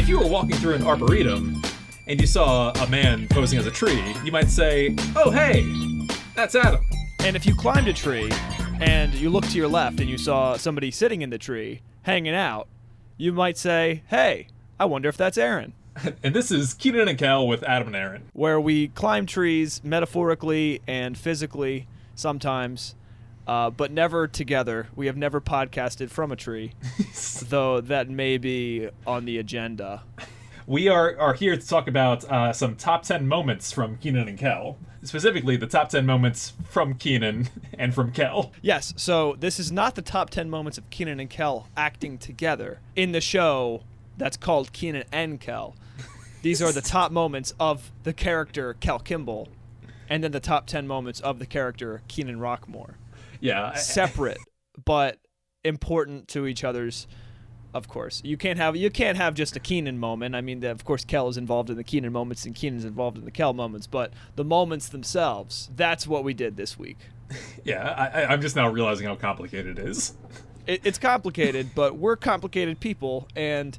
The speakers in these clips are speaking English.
If you were walking through an arboretum and you saw a man posing as a tree, you might say, "Oh, hey, that's Adam." And if you climbed a tree and you looked to your left and you saw somebody sitting in the tree, hanging out, you might say, "Hey, I wonder if that's Aaron." And this is Kenan and Kel with Adam and Aaron, where we climb trees metaphorically and physically sometimes, but never together. We have never podcasted from a tree, though that may be on the agenda. We are here to talk about some top 10 moments from Kenan and Kel. Specifically, the top 10 moments from Kenan and from Kel. Yes, so this is not the top 10 moments of Kenan and Kel acting together in the show that's called Kenan and Kel. These are the top moments of the character Kel Kimball, and then the top 10 moments of the character Kenan Rockmore. Yeah. Separate, but important to each other's. Of course, you can't have just a Kenan moment. I mean, of course, Kel is involved in the Kenan moments, and Kenan's involved in the Kel moments. But the moments themselves—that's what we did this week. Yeah, I'm just now realizing how complicated it is. It's complicated, but we're complicated people, and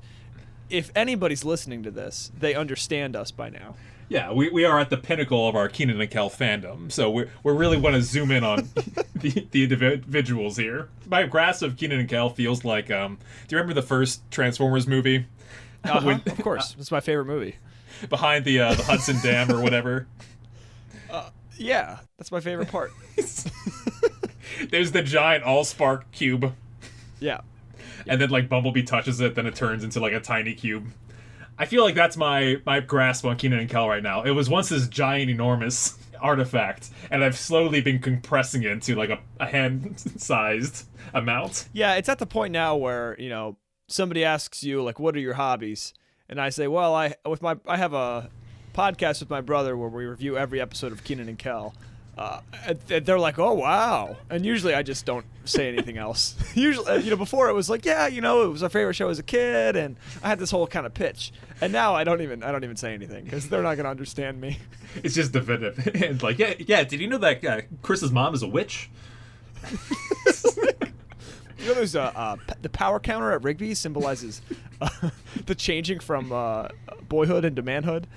if anybody's listening to this, they understand us by now. Yeah, we are at the pinnacle of our Kenan and Kel fandom, so we really want to zoom in on the individuals here. My grasp of Kenan and Kel feels like, do you remember the first Transformers movie? Of course, it's my favorite movie. Behind the Hudson Dam or whatever. Yeah, that's my favorite part. There's the giant all-spark cube. Yeah. And then, like, Bumblebee touches it, then it turns into, like, a tiny cube. I feel like that's my grasp on Kenan and Kel right now. It was once this giant, enormous artifact, and I've slowly been compressing it into, like, a hand-sized amount. Yeah, it's at the point now where, somebody asks you, like, what are your hobbies? And I say, well, I have a podcast with my brother where we review every episode of Kenan and Kel. And they're like, oh, wow. And usually I just don't say anything else. Usually, before it was like, yeah, it was our favorite show as a kid, and I had this whole kind of pitch. And now I don't even say anything because they're not going to understand me. It's just definitive. And like, yeah, did you know that Chris's mom is a witch? There's the power counter at Rigby symbolizes the changing from boyhood into manhood.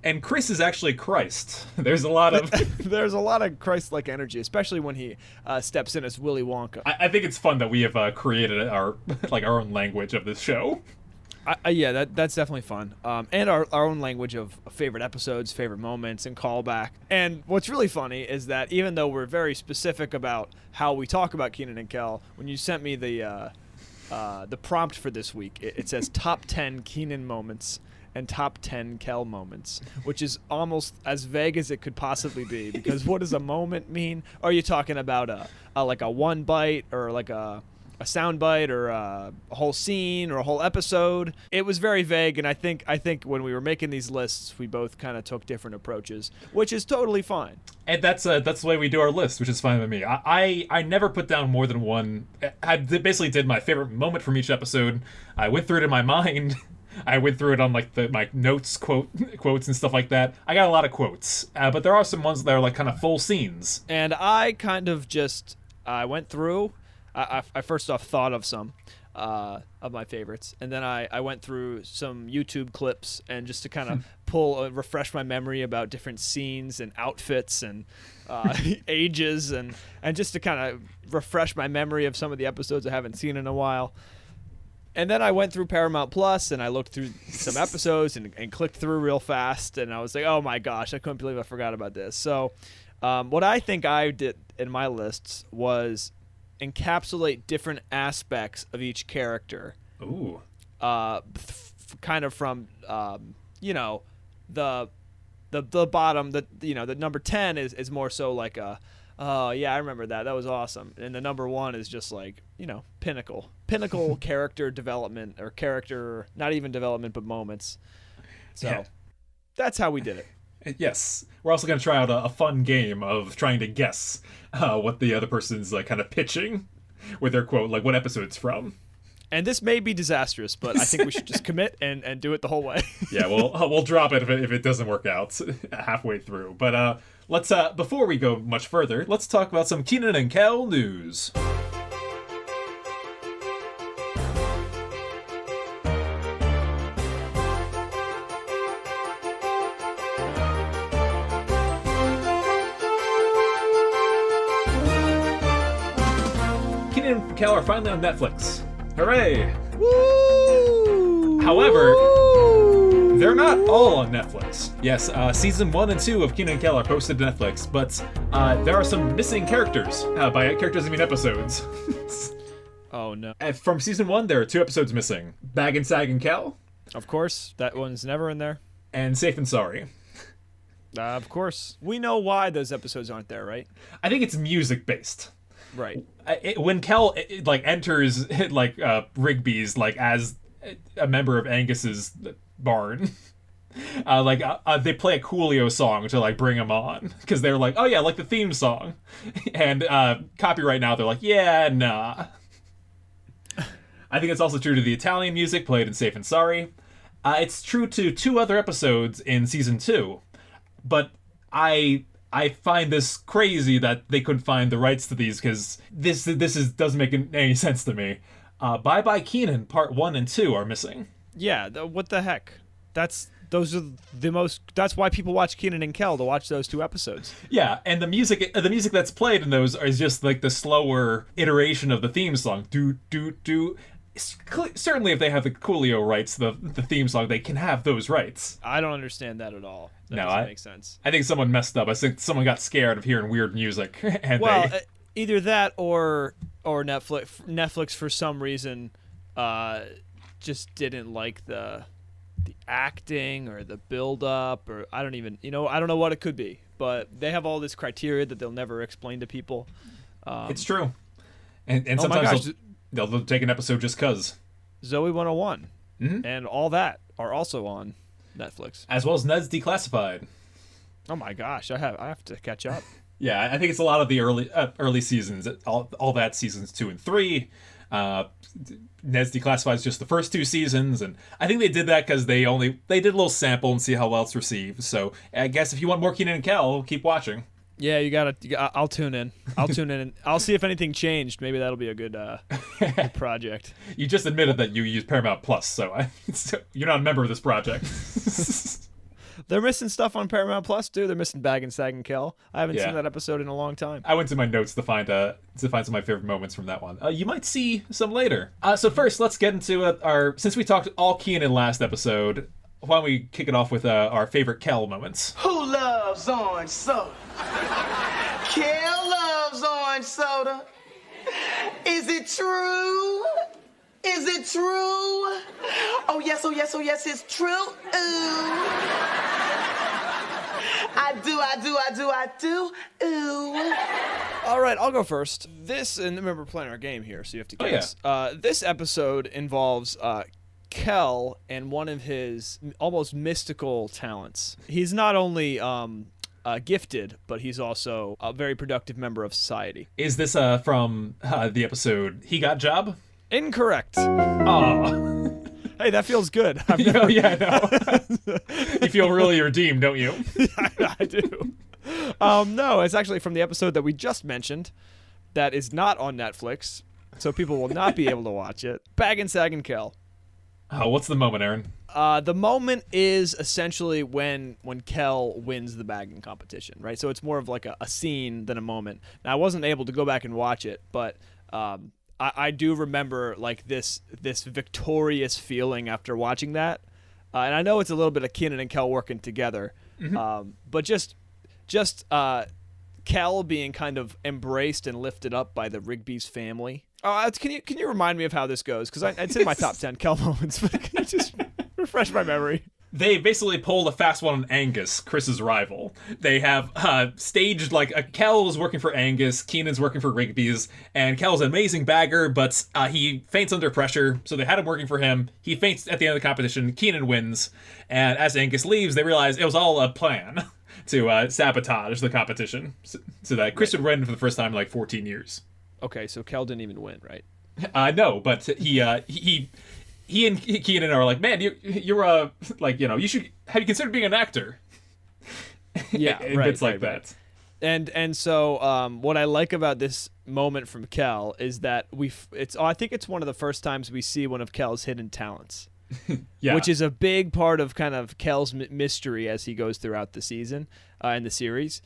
And Chris is actually Christ. There's a lot of Christ-like energy, especially when he steps in as Willy Wonka. I think it's fun that we have created our own language of this show. Yeah, that's definitely fun. And our own language of favorite episodes, favorite moments, and callback. And what's really funny is that even though we're very specific about how we talk about Kenan and Kel, when you sent me the prompt for this week, it says top 10 Kenan moments and top 10 Kel moments, which is almost as vague as it could possibly be, because what does a moment mean? Are you talking about a one bite, or like a sound bite, or a whole scene, or a whole episode? It was very vague, and I think when we were making these lists, we both kind of took different approaches, which is totally fine. And that's the way we do our list, which is fine with me. I never put down more than one. I basically did my favorite moment from each episode. I went through it in my mind. I went through it on my notes, quotes and stuff like that. I got a lot of quotes, but there are some ones that are like kind of full scenes. And I kind of just went through. I first off thought of some of my favorites, and then I went through some YouTube clips and just to kind of refresh my memory about different scenes and outfits and ages, and just to kind of refresh my memory of some of the episodes I haven't seen in a while. And then I went through Paramount Plus and I looked through some episodes and clicked through real fast, and I was like, oh my gosh, I couldn't believe I forgot about this. So what I think I did in my lists was encapsulate different aspects of each character. Ooh. Kind of from the bottom, the number 10 is more so like oh yeah, I remember that was awesome. And the number 1 is just like, pinnacle character development, or character, not even development, but moments. So That's how we did it. Yes. We're also going to try out a fun game of trying to guess what the other person's kind of pitching with their quote, like what episode it's from. And this may be disastrous, but I think we should just commit and do it the whole way. Yeah, we'll drop it if it doesn't work out halfway through. But let's before we go much further, let's talk about some Kenan and Kel news. Kel are finally on Netflix. Hooray! Woo! However, Woo! they're not all on Netflix. Yes, season 1 and 2 of Kenan and Kel are posted to Netflix, but there are some missing characters. By characters, I mean episodes. Oh, no. From season 1, there are 2 episodes missing. Bag and Sag and Kel. Of course, that one's never in there. And Safe and Sorry. Of course. We know why those episodes aren't there, right? I think it's music-based. Right. When Kel enters Rigby's as a member of Angus's barn, they play a Coolio song to bring him on because they're like, oh yeah, the theme song, and copyright now they're like, yeah, nah. I think it's also true to the Italian music played in Safe and Sorry. It's true to 2 other episodes in season 2, but I find this crazy that they couldn't find the rights to these because this doesn't make any sense to me. Bye Bye Kenan Part 1 and 2 are missing. Yeah, what the heck? That's why people watch Kenan and Kel, to watch those 2 episodes. Yeah, and the music that's played in those is just the slower iteration of the theme song. Do do do. Certainly, if they have the Coolio rights, the theme song, they can have those rights. I don't understand that at all. That No, doesn't make sense. I think someone messed up. I think someone got scared of hearing weird music, and Either that or Netflix for some reason just didn't like the acting or the build up, or I don't know what it could be, but they have all this criteria that they'll never explain to people. it's true. And Oh my sometimes gosh. they'll take an episode just cause. Zoe 101 Mhm. and all that are also on Netflix. As well as Ned's Declassified. Oh my gosh, I have to catch up. Yeah, I think it's a lot of the early seasons, all that seasons 2 and 3. Ned's Declassified is just the first 2 seasons, and I think they did that because they did a little sample and see how well it's received. So I guess if you want more Kenan and Kel, keep watching. Yeah, I'll tune in. I'll tune in and I'll see if anything changed. Maybe that'll be a good project. You just admitted that you use Paramount Plus, so you're not a member of this project. They're missing stuff on Paramount Plus too. They're missing Bag and Sag and Kel. I haven't Yeah. seen that episode in a long time. I went to my notes to find some of my favorite moments from that one. You might see some later. So first, let's get into since we talked all Kenan last episode. Why don't we kick it off with our favorite Kel moments? Who loves orange soda? Kel loves orange soda. Is it true? Is it true? Oh yes, it's true. Ooh. I do. Ooh. All right, I'll go first. And remember, we're playing our game here, so you have to guess. This episode involves Kel and one of his almost mystical talents. He's not only gifted, but he's also a very productive member of society. Is this from the episode He Got Job? Incorrect. Oh. Hey, that feels good. I've Oh, yeah, I know. You feel really redeemed, don't you? I do. No, it's actually from the episode that we just mentioned that is not on Netflix, so people will not be able to watch it. Bag and Sag and Kel. Oh, what's the moment, Aaron? The moment is essentially when Kel wins the bagging competition, right? So it's more of like a scene than a moment. Now, I wasn't able to go back and watch it, but I do remember this victorious feeling after watching that. And I know it's a little bit of Kenan and Kel working together, but just Kel being kind of embraced and lifted up by the Rigby's family. Can you remind me of how this goes? Because it's in my top 10 Kel moments, but can you just refresh my memory? They basically pulled a fast one on Angus, Chris's rival. They have staged Kel's working for Angus, Kenan's working for Rigby's, and Kel's an amazing bagger, but he faints under pressure, so they had him working for him. He faints at the end of the competition. Kenan wins, and as Angus leaves, they realize it was all a plan to sabotage the competition, so that Chris would win for the first time in 14 years. Okay, so Kel didn't even win, right? No, but he and Kenan are like, man, you're you should have you considered being an actor? Yeah, and right, bits like right. that. And so what I like about this moment from Kel is that I think it's one of the first times we see one of Kel's hidden talents. Yeah. Which is a big part of kind of Kel's mystery as he goes throughout the season in the series.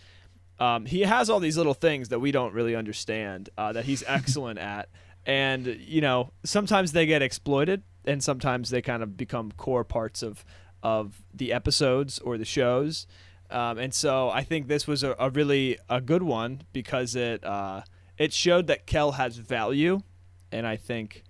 He has all these little things that we don't really understand that he's excellent at. And, you know, sometimes they get exploited, and sometimes they kind of become core parts of the episodes or the shows. And so I think this was a really a good one because it showed that Kel has value, and I think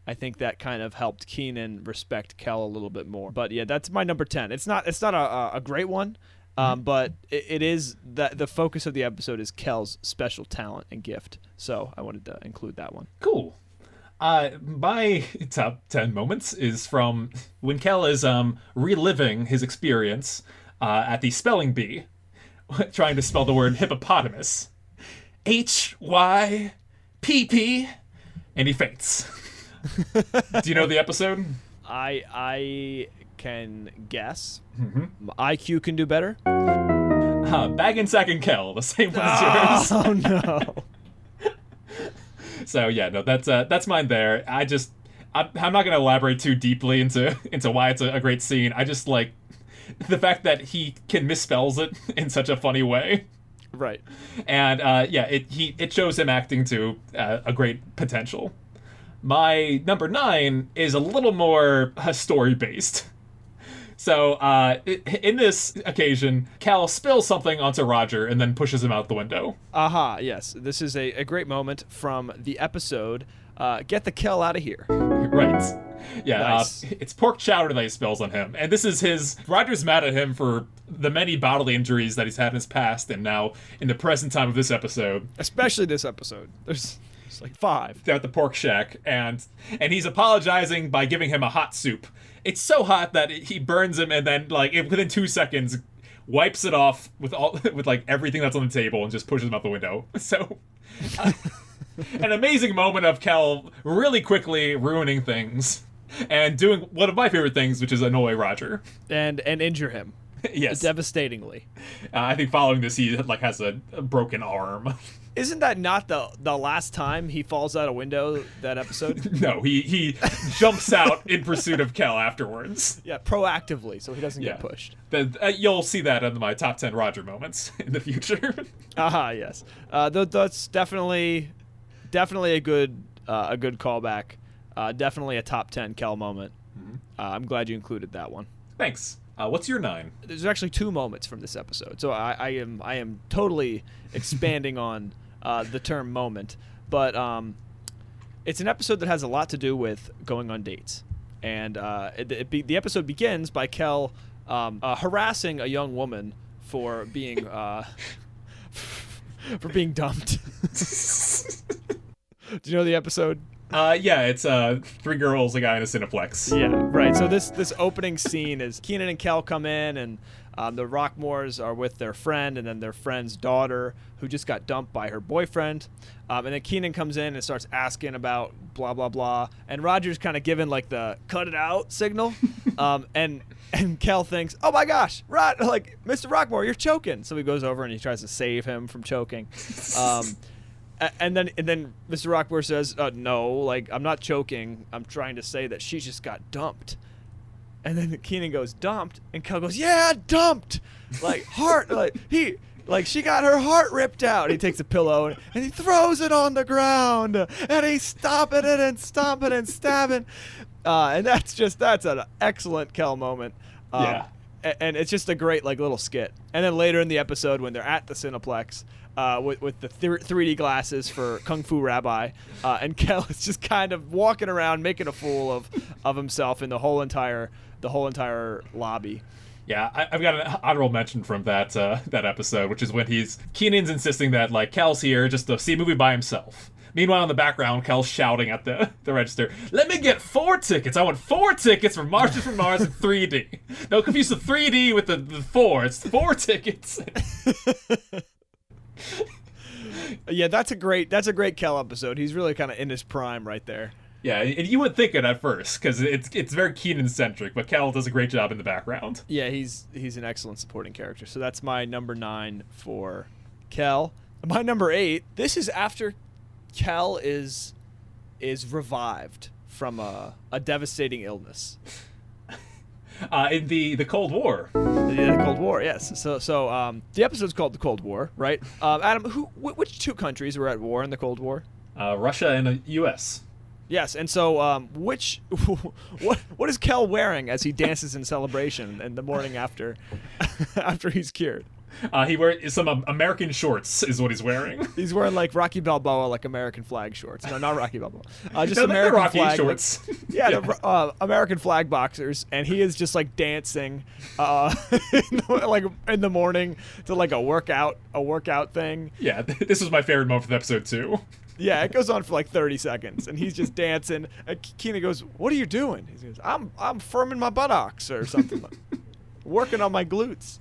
that kind of helped Kenan respect Kel a little bit more. But yeah, that's my number 10. It's not a great one, but it is that the focus of the episode is Kel's special talent and gift. So I wanted to include that one. Cool. My top 10 moments is from when Kel is reliving his experience at the spelling bee, trying to spell the word hippopotamus. HYPP, and he faints. Do you know the episode? I can guess. IQ can do better. Bag and Sack and Kel, the same one as yours. Oh no. So yeah, no, that's mine there. I'm not gonna elaborate too deeply into why it's a great scene. I just like the fact that he can misspells it in such a funny way. Right. And it shows him acting to a great potential. My number 9 is a little more story based. So in this occasion, Cal spills something onto Roger and then pushes him out the window. Yes. This is a great moment from the episode, Get the Kel Out of Here. Right. Yeah, Nice. It's pork chowder that he spills on him. And this is Roger's mad at him for the many bodily injuries that he's had in his past and now in the present time of this episode. Especially this episode. There's like 5. They're at the pork shack, and he's apologizing by giving him a hot soup. It's so hot that he burns him, and then like within 2 seconds, wipes it off with like everything that's on the table and just pushes him out the window. So, an amazing moment of Kel really quickly ruining things and doing one of my favorite things, which is annoy Roger And injure him. Yes, Devastatingly. I think following this, he like has a broken arm. Isn't that not the last time he falls out a window that episode? No, he jumps out in pursuit of Kel afterwards. Yeah, proactively, so he doesn't get pushed. You'll see that in my top 10 Roger moments in the future. Yes. That's definitely a good callback. Definitely a top 10 Kel moment. I'm glad you included that one. Thanks. What's your 9? There's actually 2 moments from this episode, so I am totally expanding on the term moment, but it's an episode that has a lot to do with going on dates, and the episode begins by Kel harassing a young woman for being dumped. Do you know the episode? Yeah, it's 3 girls, a guy, and a Cineplex. Yeah, right. So this opening scene is Kenan and Kel come in, and the Rockmores are with their friend, and then their friend's daughter, who just got dumped by her boyfriend. And then Kenan comes in and starts asking about blah, blah, blah. And Roger's kind of giving, like, the cut it out signal. And Kel thinks, oh, my gosh, Mr. Rockmore, you're choking. So he goes over and he tries to save him from choking. And then Mr. Rockmore says, no, like, I'm not choking. I'm trying to say that she just got dumped. And then Kenan goes, dumped? And Kel goes, yeah, dumped! Like, she got her heart ripped out. He takes a pillow and he throws it on the ground. And he's stomping it and stomping and stabbing. And that's an excellent Kel moment. Yeah. And it's just a great, like, little skit. And then later in the episode, when they're at the Cineplex, with the 3D glasses for Kung Fu Rabbi, and Kel is just kind of walking around making a fool of himself in the whole entire lobby. Yeah, I've got an honorable mention from that episode, which is when Kenan's insisting that like Kel's here just to see a movie by himself. Meanwhile, in the background, Kel's shouting at the register, "Let me get 4 tickets! I want 4 tickets for Martians from Mars in 3D. Don't confuse the 3D with the 4. It's 4 tickets." Yeah, that's a great Kel episode. He's really kind of in his prime right there. Yeah, and you wouldn't think it at first because it's very Kenan-centric, but Kel does a great job in the background. Yeah, he's an excellent supporting character. So that's my number 9 for Kel. My number 8. This is after Kel is revived from a devastating illness. In the Cold War. The Cold War, yes. So the episode's called The Cold War, right? Adam, which 2 countries were at war in the Cold War? Russia and the U.S. Yes, and so what is Kel wearing as he dances in celebration in the morning after after he's cured? He wears some American shorts is what he's wearing. He's wearing like Rocky Balboa, like American flag shorts. No, not Rocky Balboa. Just No, they're American Rocky flag shorts. Like, yeah, the, American flag boxers, and he is just like dancing, like in the morning to like a workout thing. Yeah, this was my favorite moment of the episode too. Yeah, it goes on for like 30 seconds, and he's just dancing. And Kenan goes, "What are you doing?" He goes, "I'm firming my buttocks or something, working on my glutes."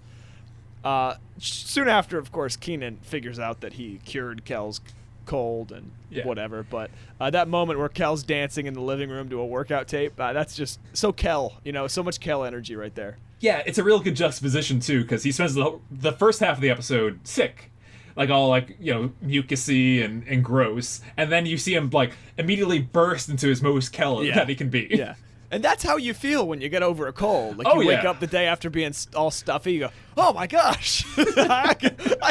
Soon after, of course, Kenan figures out that he cured Kel's cold and whatever. But that moment where Kel's dancing in the living room to a workout tape, that's just so Kel, so much Kel energy right there. Yeah, it's a real good juxtaposition too, because he spends the first half of the episode sick, like all like mucusy and gross, and then you see him like immediately burst into his most Kel that he can be. Yeah. And that's how you feel when you get over a cold. Like you wake up the day after being all stuffy, you go, "Oh my gosh, I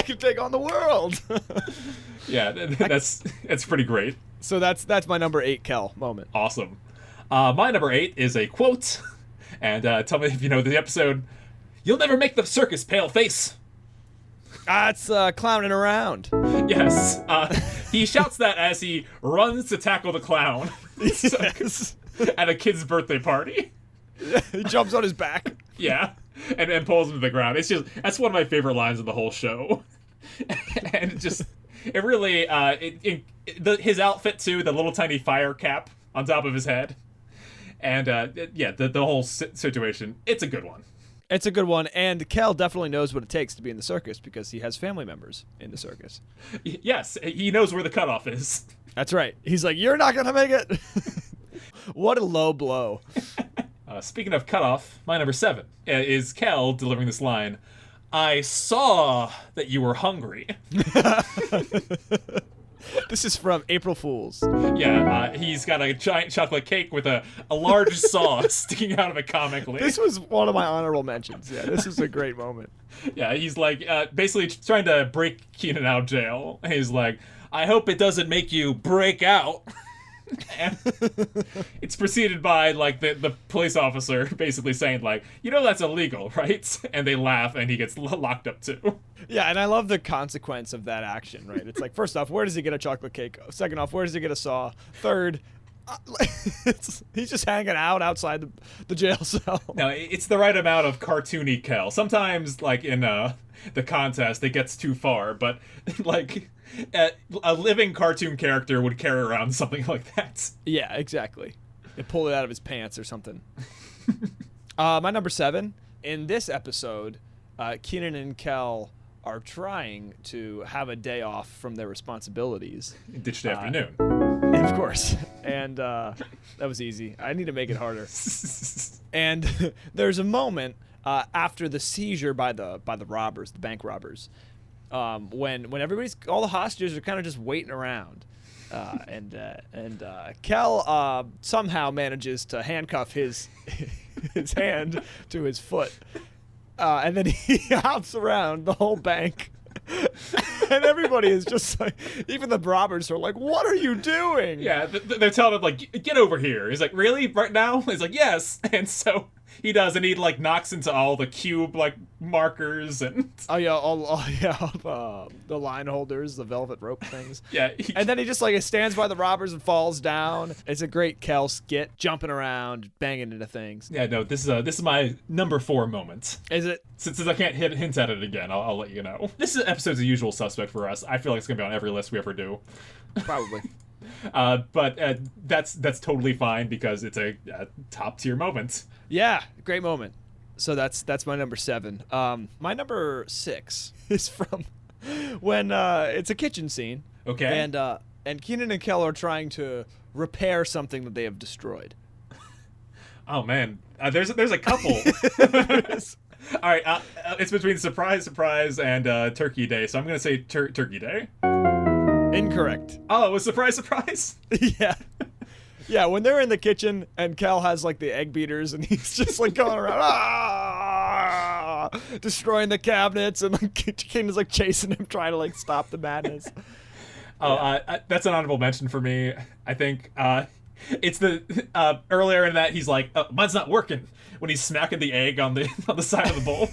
can take on the world." Yeah, that's pretty great. So that's my number 8 Kel moment. Awesome. My number 8 is a quote, and tell me if you know the episode. "You'll never make the circus, pale face." It's clowning around. Yes. He shouts that as he runs to tackle the clown. Yes. At a kid's birthday party. He jumps on his back. Yeah. And pulls him to the ground. That's one of my favorite lines of the whole show. And it really, his outfit too, the little tiny fire cap on top of his head. And the whole situation, it's a good one. It's a good one, and Kel definitely knows what it takes to be in the circus because he has family members in the circus. Yes, he knows where the cutoff is. That's right. He's like, "You're not gonna make it." What a low blow. Speaking of cutoff, my number 7 is Kel delivering this line, "I saw that you were hungry." This is from April Fools. Yeah, he's got a giant chocolate cake with a large saw sticking out of it comically. This was one of my honorable mentions. Yeah, this is a great moment. Yeah, he's like basically trying to break Kenan out of jail. He's like, "I hope it doesn't make you break out." And it's preceded by like the police officer basically saying like, "That's illegal, right?" And they laugh, and he gets locked up too. Yeah, and I love the consequence of that action, right? It's like, first off, where does he get a chocolate cake? Second off, where does he get a saw? Third, he's just hanging out outside the jail cell. No, it's the right amount of cartoony Kel. Sometimes, like in the contest, it gets too far, but like a living cartoon character would carry around something like that. Yeah, exactly. And pull it out of his pants or something. My number 7, in this episode, Kenan and Kel are trying to have a day off from their responsibilities. Ditch the afternoon. Of course. And that was easy. I need to make it harder. And there's a moment after the seizure by the robbers, the bank robbers, when all the hostages are kind of just waiting around. And Kel somehow manages to handcuff his hand to his foot. And then he hops around the whole bank. And everybody is just like, even the robbers are like, "What are you doing?" Yeah, they're telling him, like, "Get over here." He's like, "Really? Right now?" He's like, "Yes." And so he does, and he, like, knocks into all the cube, like, markers and... Oh, yeah, the line holders, the velvet rope things. Yeah. And then he just, like, stands by the robbers and falls down. It's a great Kel skit, jumping around, banging into things. Yeah, no, this is my number 4 moment. Is it? Since I can't hint at it again, I'll let you know. This episode's a usual suspect for us. I feel like it's going to be on every list we ever do. Probably. But that's totally fine because it's a top tier moment. Yeah, great moment. So that's my number 7. My number 6 is from when it's a kitchen scene. Okay. And Kenan and Kel are trying to repair something that they have destroyed. Oh man, there's a couple. All right, it's between surprise and Turkey Day, so I'm gonna say Turkey Day. Incorrect. Oh, it was surprise. Yeah. Yeah, when they're in the kitchen and Kel has like the egg beaters and he's just like going around destroying the cabinets, and like King is like chasing him trying to like stop the madness. Oh, that's an honorable mention for me. I think It's the earlier in that he's like, mine's not working when he's smacking the egg on the side of the bowl.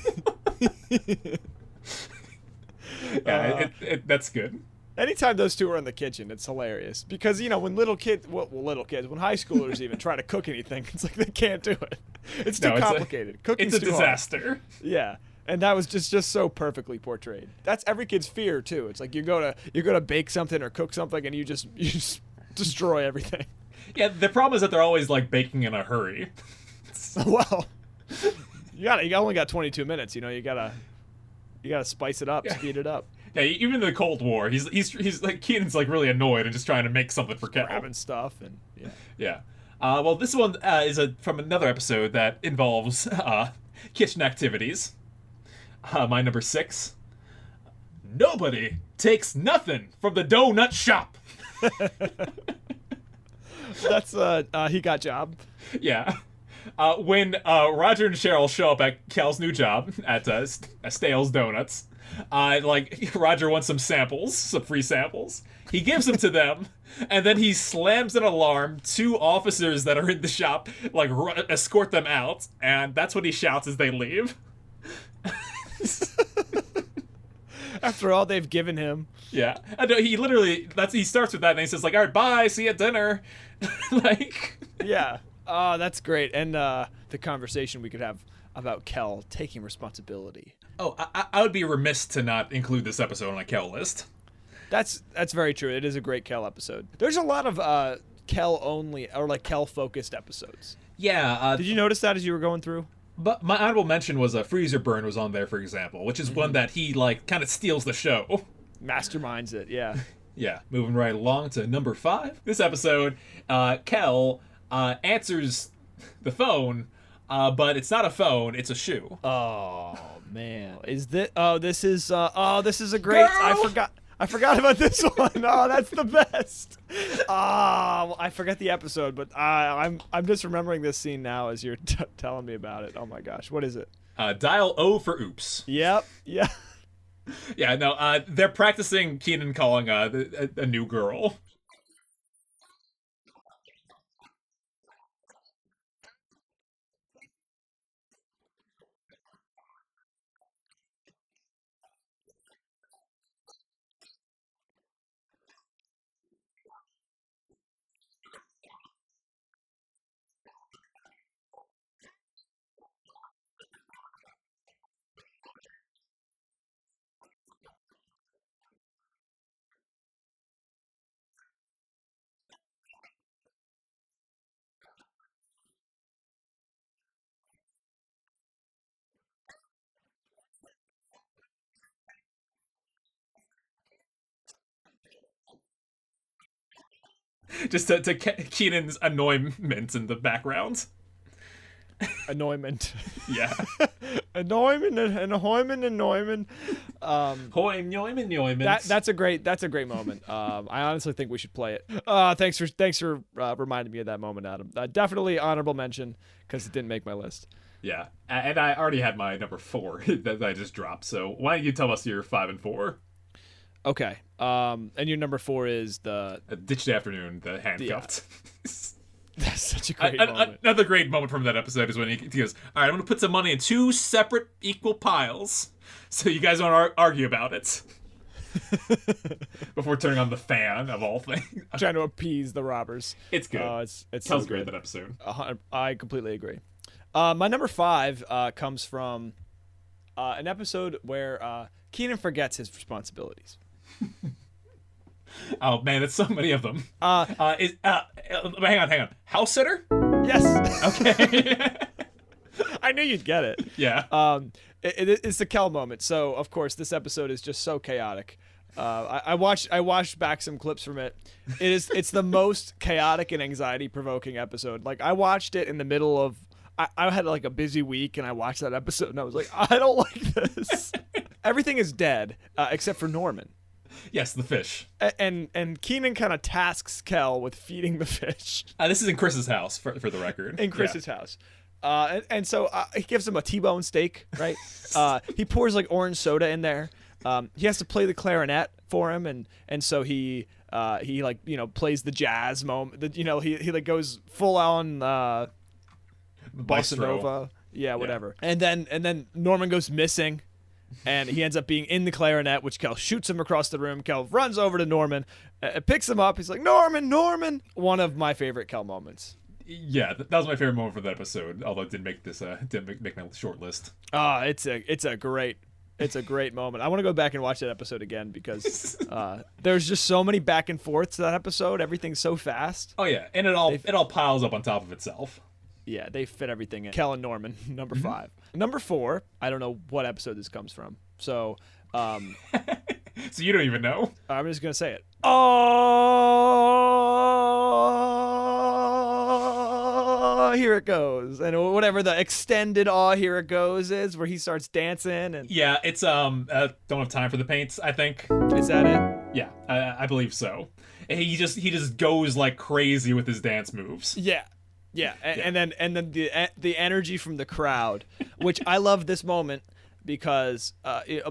Yeah, that's good. Anytime those two are in the kitchen, it's hilarious because when little kids, when high schoolers even try to cook anything, it's like they can't do it. It's too complicated. Cooking's it's a too disaster. Hard. Yeah, and that was just so perfectly portrayed. That's every kid's fear too. It's like you go to bake something or cook something, and you just destroy everything. Yeah, the problem is that they're always like baking in a hurry. Well, you only got 22 minutes. You gotta spice it up, speed it up. Yeah, even in the Cold War, he's like Kenan's like really annoyed and just trying to make something for Kel. Grabbing stuff and yeah. Yeah. Well, this one is from another episode that involves kitchen activities. My number 6. Nobody takes nothing from the donut shop. That's he got job. Yeah. When Roger and Cheryl show up at Kel's new job at Stale's Donuts, Roger wants some samples, some free samples. He gives them to them, and then he slams an alarm. 2 officers that are in the shop escort them out, and that's what he shouts as they leave. After all they've given him. Yeah, I know, he starts with that, and he says all right, bye, see you at dinner. Yeah. Oh, that's great. And the conversation we could have about Kel taking responsibility. Oh, I would be remiss to not include this episode on a Kel list. That's very true. It is a great Kel episode. There's a lot of Kel only or Kel focused episodes. Yeah. Did you notice that as you were going through? But my honorable mention was a Freezer Burn was on there, for example, which is one that he kind of steals the show. Masterminds it, yeah. Yeah. Moving right along to number 5. This episode, Kel answers the phone, but it's not a phone; it's a shoe. Oh man, this is a great. Girl! I forgot about this one. Oh, that's the best. I forget the episode, but I'm just remembering this scene now as you're telling me about it. Oh my gosh, what is it? Dial O for oops. Yep. Yeah. Yeah. No. They're practicing Kenan calling a new girl. Just to Kenan's annoyment in the background. Annoyment. Yeah. Annoyment and Neumann. Neumann. That's a great moment. I honestly think we should play it. Thanks for reminding me of that moment, Adam. Definitely honorable mention because it didn't make my list. Yeah, and I already had my number 4 that I just dropped. So why don't you tell us your 5 and 4? Okay. And your number 4 is the Ditch the Afternoon, the handcuffed. That's such a great moment. Another great moment from that episode is when he goes, all right, I'm going to put some money in 2 separate equal piles so you guys don't argue about it. Before turning on the fan, of all things. Trying to appease the robbers. It's good. It's Kel's so great good. that episode. I completely agree. My number 5 comes from an episode where Kenan forgets his responsibilities. Oh man, it's so many of them. Hang on. House sitter? Yes. Okay. I knew you'd get it. Yeah. It's the Kel moment. So of course this episode is just so chaotic. I watched back some clips from it. It's the most chaotic and anxiety provoking episode. I watched it in the middle of. I had a busy week and I watched that episode and I was like, I don't like this. Everything is dead except for Norman. Yes, the fish. And Kenan kind of tasks Kel with feeding the fish. This is in Chris's house, for the record. In Chris's house. And so he gives him a T-bone steak, right? He pours orange soda in there. He has to play the clarinet for him, and so he he like plays the jazz moment. He like goes full on bossa Maestro. nova. Yeah, whatever. And then Norman goes missing. And he ends up being in the clarinet, which Kel shoots him across the room. Kel runs over to Norman, picks him up. He's like, Norman. One of my favorite Kel moments. Yeah, that was my favorite moment for that episode. Although it didn't make make my short list. It's a great moment. I want to go back and watch that episode again because there's just so many back and forths to that episode. Everything's so fast. Oh yeah, and it all piles up on top of itself. Yeah, they fit everything in. Kel and Norman, number 5. Number 4, I don't know what episode this comes from. So, so you don't even know? I'm just going to say it. Oh, here it goes. And whatever the extended "oh, here it goes" is, where he starts dancing. And yeah, it's don't have time for the paints, I think. Is that it? Yeah, I believe so. And he just goes like crazy with his dance moves. Yeah. Yeah, and then the energy from the crowd, which I love this moment because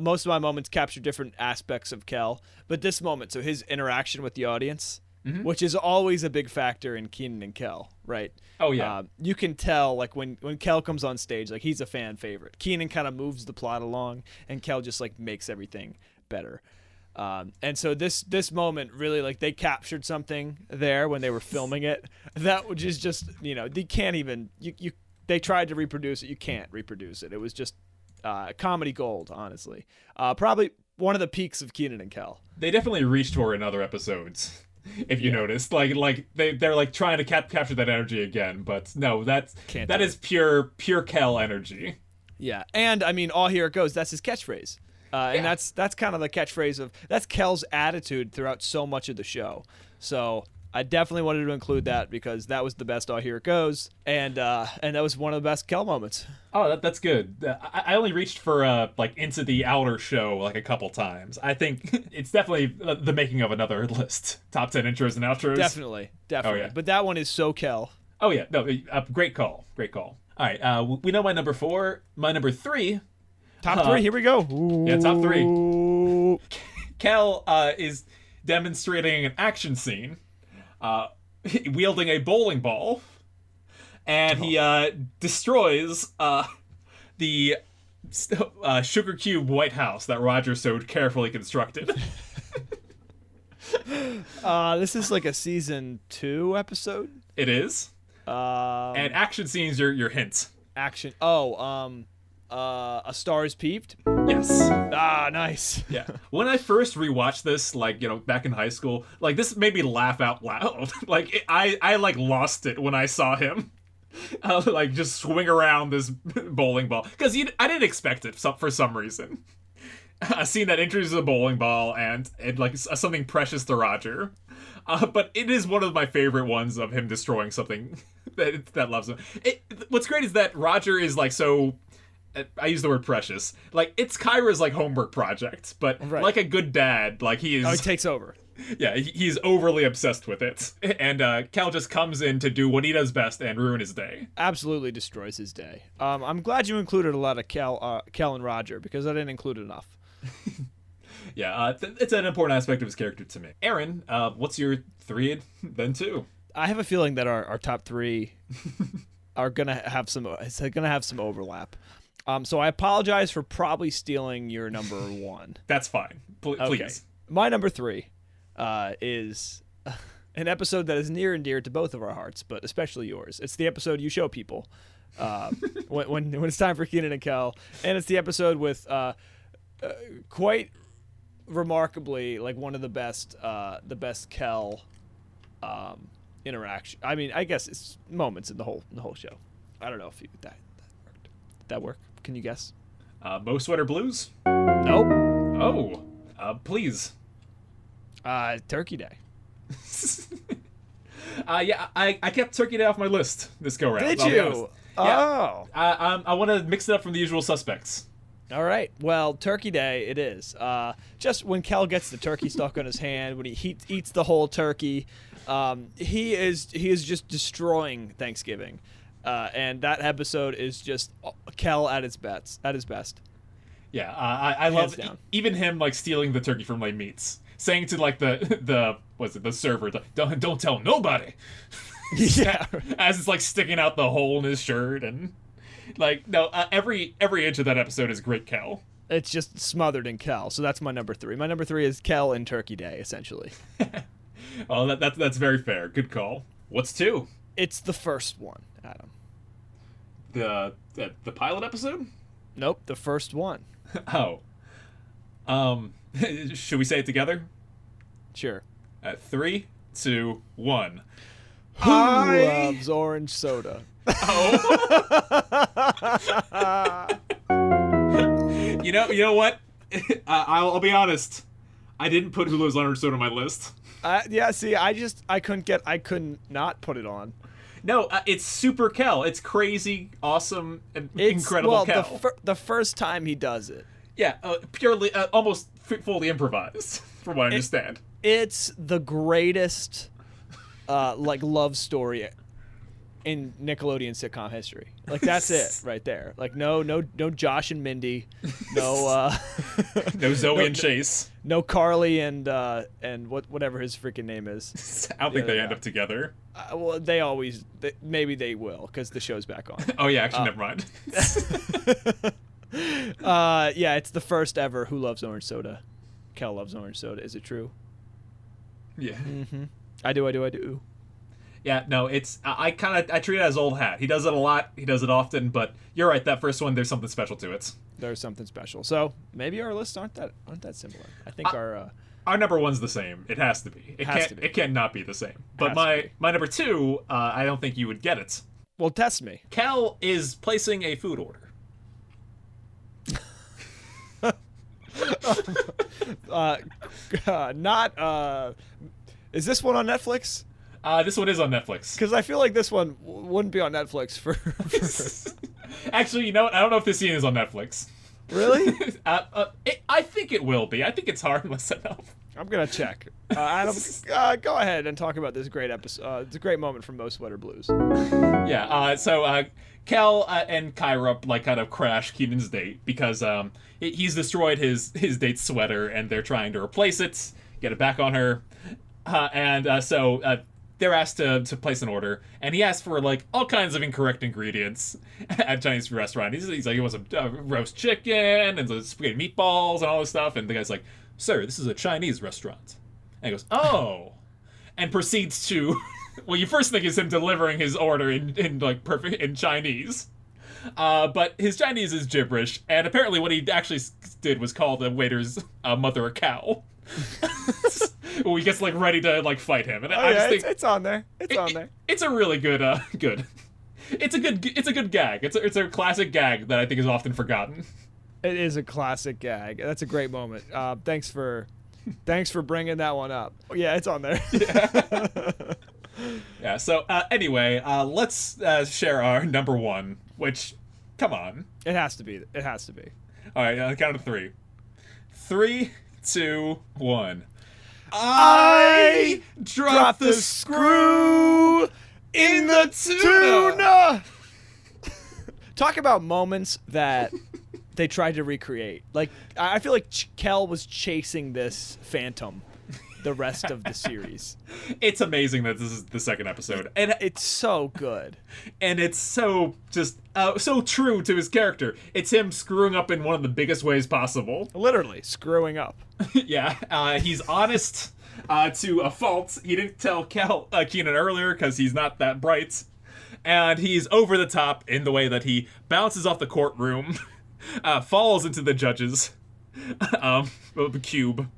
most of my moments capture different aspects of Kel, but this moment, so his interaction with the audience, which is always a big factor in Kenan and Kel, right? Oh yeah, you can tell like when Kel comes on stage, like he's a fan favorite. Kenan kind of moves the plot along, and Kel just like makes everything better. And so this moment really, like, they captured something there when they were filming it that which is just they can't even they tried to reproduce it. You can't reproduce it. It was just comedy gold, honestly. Probably one of the peaks of Kenan and Kel. They definitely reached for it in other episodes. If you noticed, like they're like trying to capture that energy again, but no, that is pure Kel energy. Yeah, and I mean, "oh, here it goes." That's his catchphrase. And that's kind of the catchphrase that's Kel's attitude throughout so much of the show. So I definitely wanted to include that because that was the best "oh, here it goes," and that was one of the best Kel moments. Oh, that's good. I only reached for like Into the Outer show like a couple times. I think it's definitely the making of another list. Top 10 intros and outros. Definitely. Oh, yeah. But that one is so Kel. Oh yeah, no, great call. All right, we know my number 4. My number 3. Top 3, here we go. Ooh. Yeah, top 3. Kel is demonstrating an action scene, wielding a bowling ball, and he destroys the sugar cube White House that Roger so carefully constructed. This is like a season 2 episode. It is. And action scenes, your hint. Action. A Star is Peeped. Yes. Ah, nice. Yeah. When I first rewatched this, like, back in high school, like, this made me laugh out loud. Like, I like lost it when I saw him, like, just swing around this bowling ball. Because I didn't expect it for some reason. A scene that introduces a bowling ball and like something precious to Roger. But it is one of my favorite ones of him destroying something that loves him. What's great is that Roger is like so... I use the word precious. Like, it's Kyra's, like, homework project, but like a good dad, like, he is... Oh, he takes over. Yeah, he's overly obsessed with it. And Kel just comes in to do what he does best and ruin his day. Absolutely destroys his day. I'm glad you included a lot of Kel and Roger, because I didn't include enough. Yeah, it's an important aspect of his character to me. Aaron, what's your 3 then 2? I have a feeling that our top 3 are gonna have some overlap. So I apologize for probably stealing your number 1. That's fine. Please. Okay. My number 3 is an episode that is near and dear to both of our hearts, but especially yours. It's the episode you show people when it's time for Kenan and Kel, and it's the episode with quite remarkably like one of the best Kel interaction. I mean, I guess it's moments in the whole show. I don't know if that worked. Did that work? Can you guess? Mo Sweater Blues? Nope. Oh, please. Turkey Day. Yeah, I kept Turkey Day off my list this go round. Did you? Yeah. Oh. I want to mix it up from the usual suspects. All right. Well, Turkey Day it is. Just when Kel gets the turkey stuck on his hand, when he eats the whole turkey, he is just destroying Thanksgiving. And that episode is just Kel at his best. Yeah, I love even him like stealing the turkey from like Meats. saying to like the server, don't tell nobody. Yeah. As it's like sticking out the hole in his shirt, and like no, every inch of that episode is great Kel. It's just smothered in Kel. So that's my number 3. My number 3 is Kel in Turkey Day, essentially. Well, that's very fair. Good call. What's 2? It's the first one, Adam. The pilot episode? Nope, the first one. Oh. Should we say it together? Sure. 3, 2, 1. Who loves orange soda? Oh. You know what? I'll be honest. I didn't put Who Loves Orange Soda on my list. Yeah, see, I couldn't not put it on. No, it's super Kel. It's crazy, awesome, and incredible Kel. The first time he does it. Yeah, purely, almost fully improvised, from what I understand. It's the greatest, like, love story in Nickelodeon sitcom history. Like, that's it right there. Like, no Josh and Mindy, no no Zoe and Chase, no Carly and whatever his freaking name is. I don't think they end up together. Well, maybe they will, because the show's back on. Oh yeah, actually, never mind. Yeah, it's the first ever Who Loves Orange Soda. Kel loves orange soda. Is it true? Yeah. Mm-hmm. I do. Yeah, no, it's I treat it as old hat. He does it a lot. He does it often, but you're right. That first one, there's something special to it. There's something special. So maybe our lists aren't that similar. I think our number 1's the same. It has to be. It can't not be the same. But my number 2, I don't think you would get it. Well, test me. Kel is placing a food order. Is this one on Netflix? This one is on Netflix. Because I feel like this one wouldn't be on Netflix for Actually, you know what? I don't know if this scene is on Netflix. Really? I think it will be. I think it's harmless enough. I'm gonna check. Adam, go ahead and talk about this great episode. It's a great moment from Most Sweater Blues. Yeah. So Kel and Kyra like kind of crash Kenan's date because he's destroyed his date's sweater and they're trying to replace it, get it back on her, so they're asked to place an order, and he asks for like all kinds of incorrect ingredients at a Chinese restaurant. He's like, he wants a roast chicken and some spaghetti meatballs and all this stuff, and the guy's like, "Sir, this is a Chinese restaurant." And he goes, "Oh," and proceeds to. Well, you first think it's him delivering his order in like perfect in Chinese, but his Chinese is gibberish, and apparently what he actually did was call the waiter's mother a cow. Well, he gets like ready to like fight him, and I just think it's on there. It's on there. It's a really good. It's a good gag. It's a classic gag that I think is often forgotten. It is a classic gag. That's a great moment. Thanks for bringing that one up. Yeah, it's on there. Yeah. So anyway, let's share our number 1. Which, come on. It has to be. It has to be. All right, on the count of 3. 3, 2, 1. I dropped the screw in the tuna. Talk about moments that they tried to recreate. Like, I feel like Kel was chasing this phantom the rest of the series. It's amazing that this is the second episode, and it's so good, and it's so just so true to his character. It's him screwing up in one of the biggest ways possible. Literally screwing up. Yeah, he's honest to a fault. He didn't tell Kenan earlier because he's not that bright, and he's over the top in the way that he bounces off the courtroom, falls into the judges, the cube.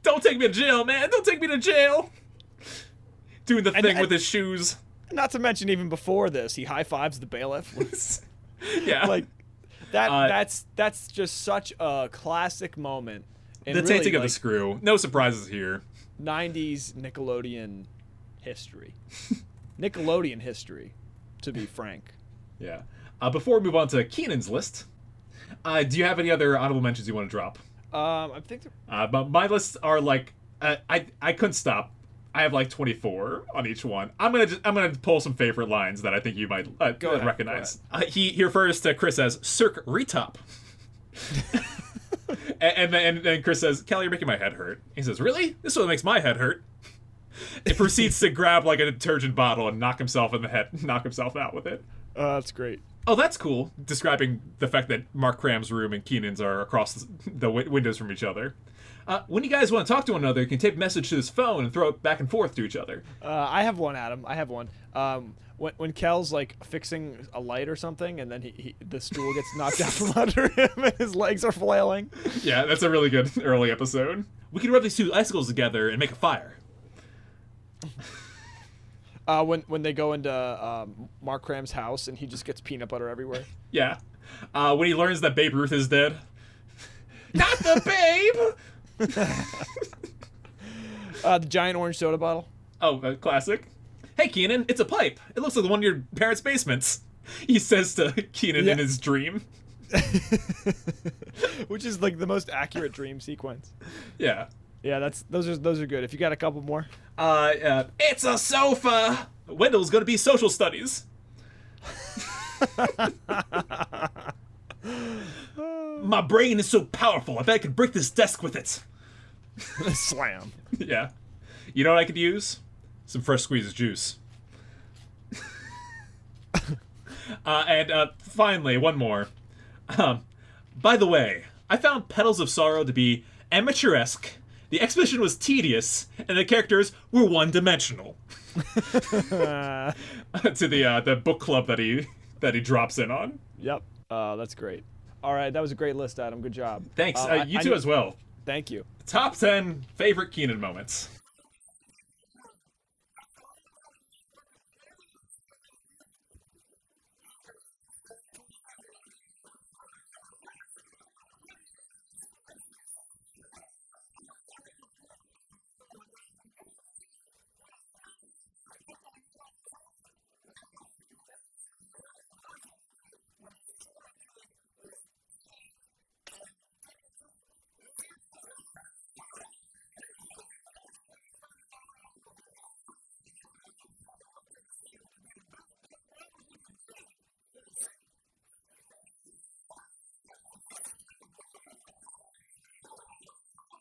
Don't take me to jail, man! Don't take me to jail! Doing the thing with his shoes. Not to mention, even before this, he high fives the bailiff. Yeah, like that. That's just such a classic moment. The really, taking of the screw. No surprises here. 90s Nickelodeon history. Nickelodeon history, to be frank. Yeah. Before we move on to Kenan's list, do you have any other honorable mentions you want to drop? I think. But my lists are like I couldn't stop. I have like 24 on each one. I'm gonna pull some favorite lines that I think you might recognize. He refers to Chris as Cirque Retop. And then Chris says, "Kelly, you're making my head hurt." He says, "Really? This is what makes my head hurt." It proceeds to grab like a detergent bottle and knock himself in the head, knock himself out with it. That's great. Oh, that's cool. Describing the fact that Mark Cram's room and Kenan's are across the windows from each other. When you guys want to talk to one another, you can tape a message to his phone and throw it back and forth to each other. I have one, Adam. I have one. When Kel's like fixing a light or something, and then the stool gets knocked out from under him, and his legs are flailing. Yeah, that's a really good early episode. We can rub these two icicles together and make a fire. When they go into Mark Cram's house and he just gets peanut butter everywhere. Yeah. When he learns that Babe Ruth is dead. Not the babe! The giant orange soda bottle. Oh, classic. Hey, Kenan, it's a pipe. It looks like the one in your parents' basements. He says to Kenan in his dream. Which is like the most accurate dream sequence. Yeah. Yeah, those are good. If you got a couple more. It's a sofa! Wendell's gonna be social studies. My brain is so powerful, I bet I could break this desk with it. Slam. Yeah. You know what I could use? Some fresh squeezed juice. And finally, one more. By the way, I found Petals of Sorrow to be amateuresque. The exposition was tedious, and the characters were one-dimensional. To the book club that he drops in on. Yep. That's great. All right, that was a great list, Adam. Good job. Thanks. You too as well. Thank you. Top 10 favorite Kenan moments.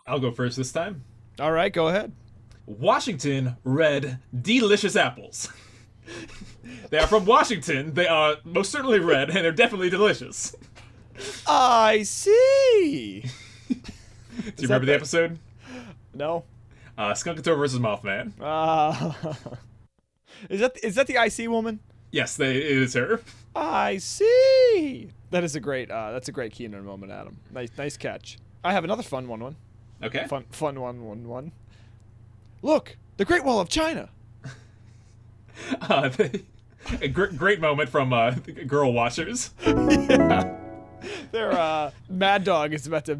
I'll go first this time. All right, go ahead. Washington red delicious apples. They are from Washington. They are most certainly red, and they're definitely delicious. I see. Do you remember the episode? No. Skunkator versus Mothman. Is that the IC woman? Yes, it is her. I see. That's a great Kenan moment, Adam. Nice catch. I have another fun one. Okay. Fun one. Look, the Great Wall of China. A great moment from Girl Watchers. Yeah. Their Mad Dog is about to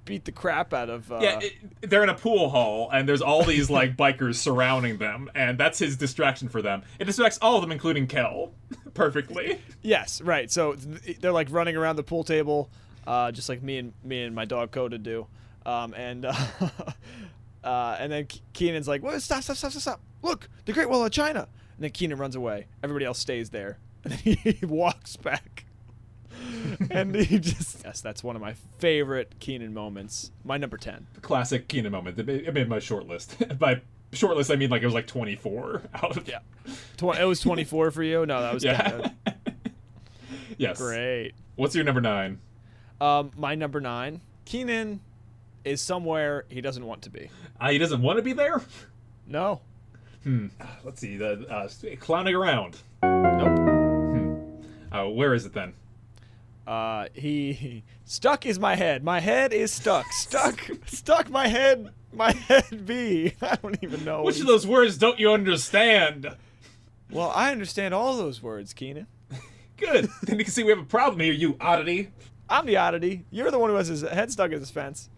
beat the crap out of. They're in a pool hall, and there's all these like bikers surrounding them, and that's his distraction for them. It distracts all of them, including Kel, perfectly. Yes, right. So they're like running around the pool table, just like me and my dog Coda do. And then Kenan's like, "What? Stop! Look, the Great Wall of China!" And then Kenan runs away. Everybody else stays there, and then he walks back. And he just that's one of my favorite Kenan moments. My number 10. Classic Kenan moment. It made my short list. By short list, I mean like it was like 24 out of. Yeah. It was 24 for you? No, that was 10. Yes. Great. What's your number 9? My number 9. Kenan is somewhere he doesn't want to be. He doesn't want to be there? No. Let's see. Clowning around. Nope. Where is it then? He stuck is my head. My head is stuck. Stuck my head. My head be. I don't even know. Which of those words don't you understand? Well, I understand all those words, Kenan. Good. Then you can see we have a problem here, you oddity. I'm the oddity. You're the one who has his head stuck in his fence.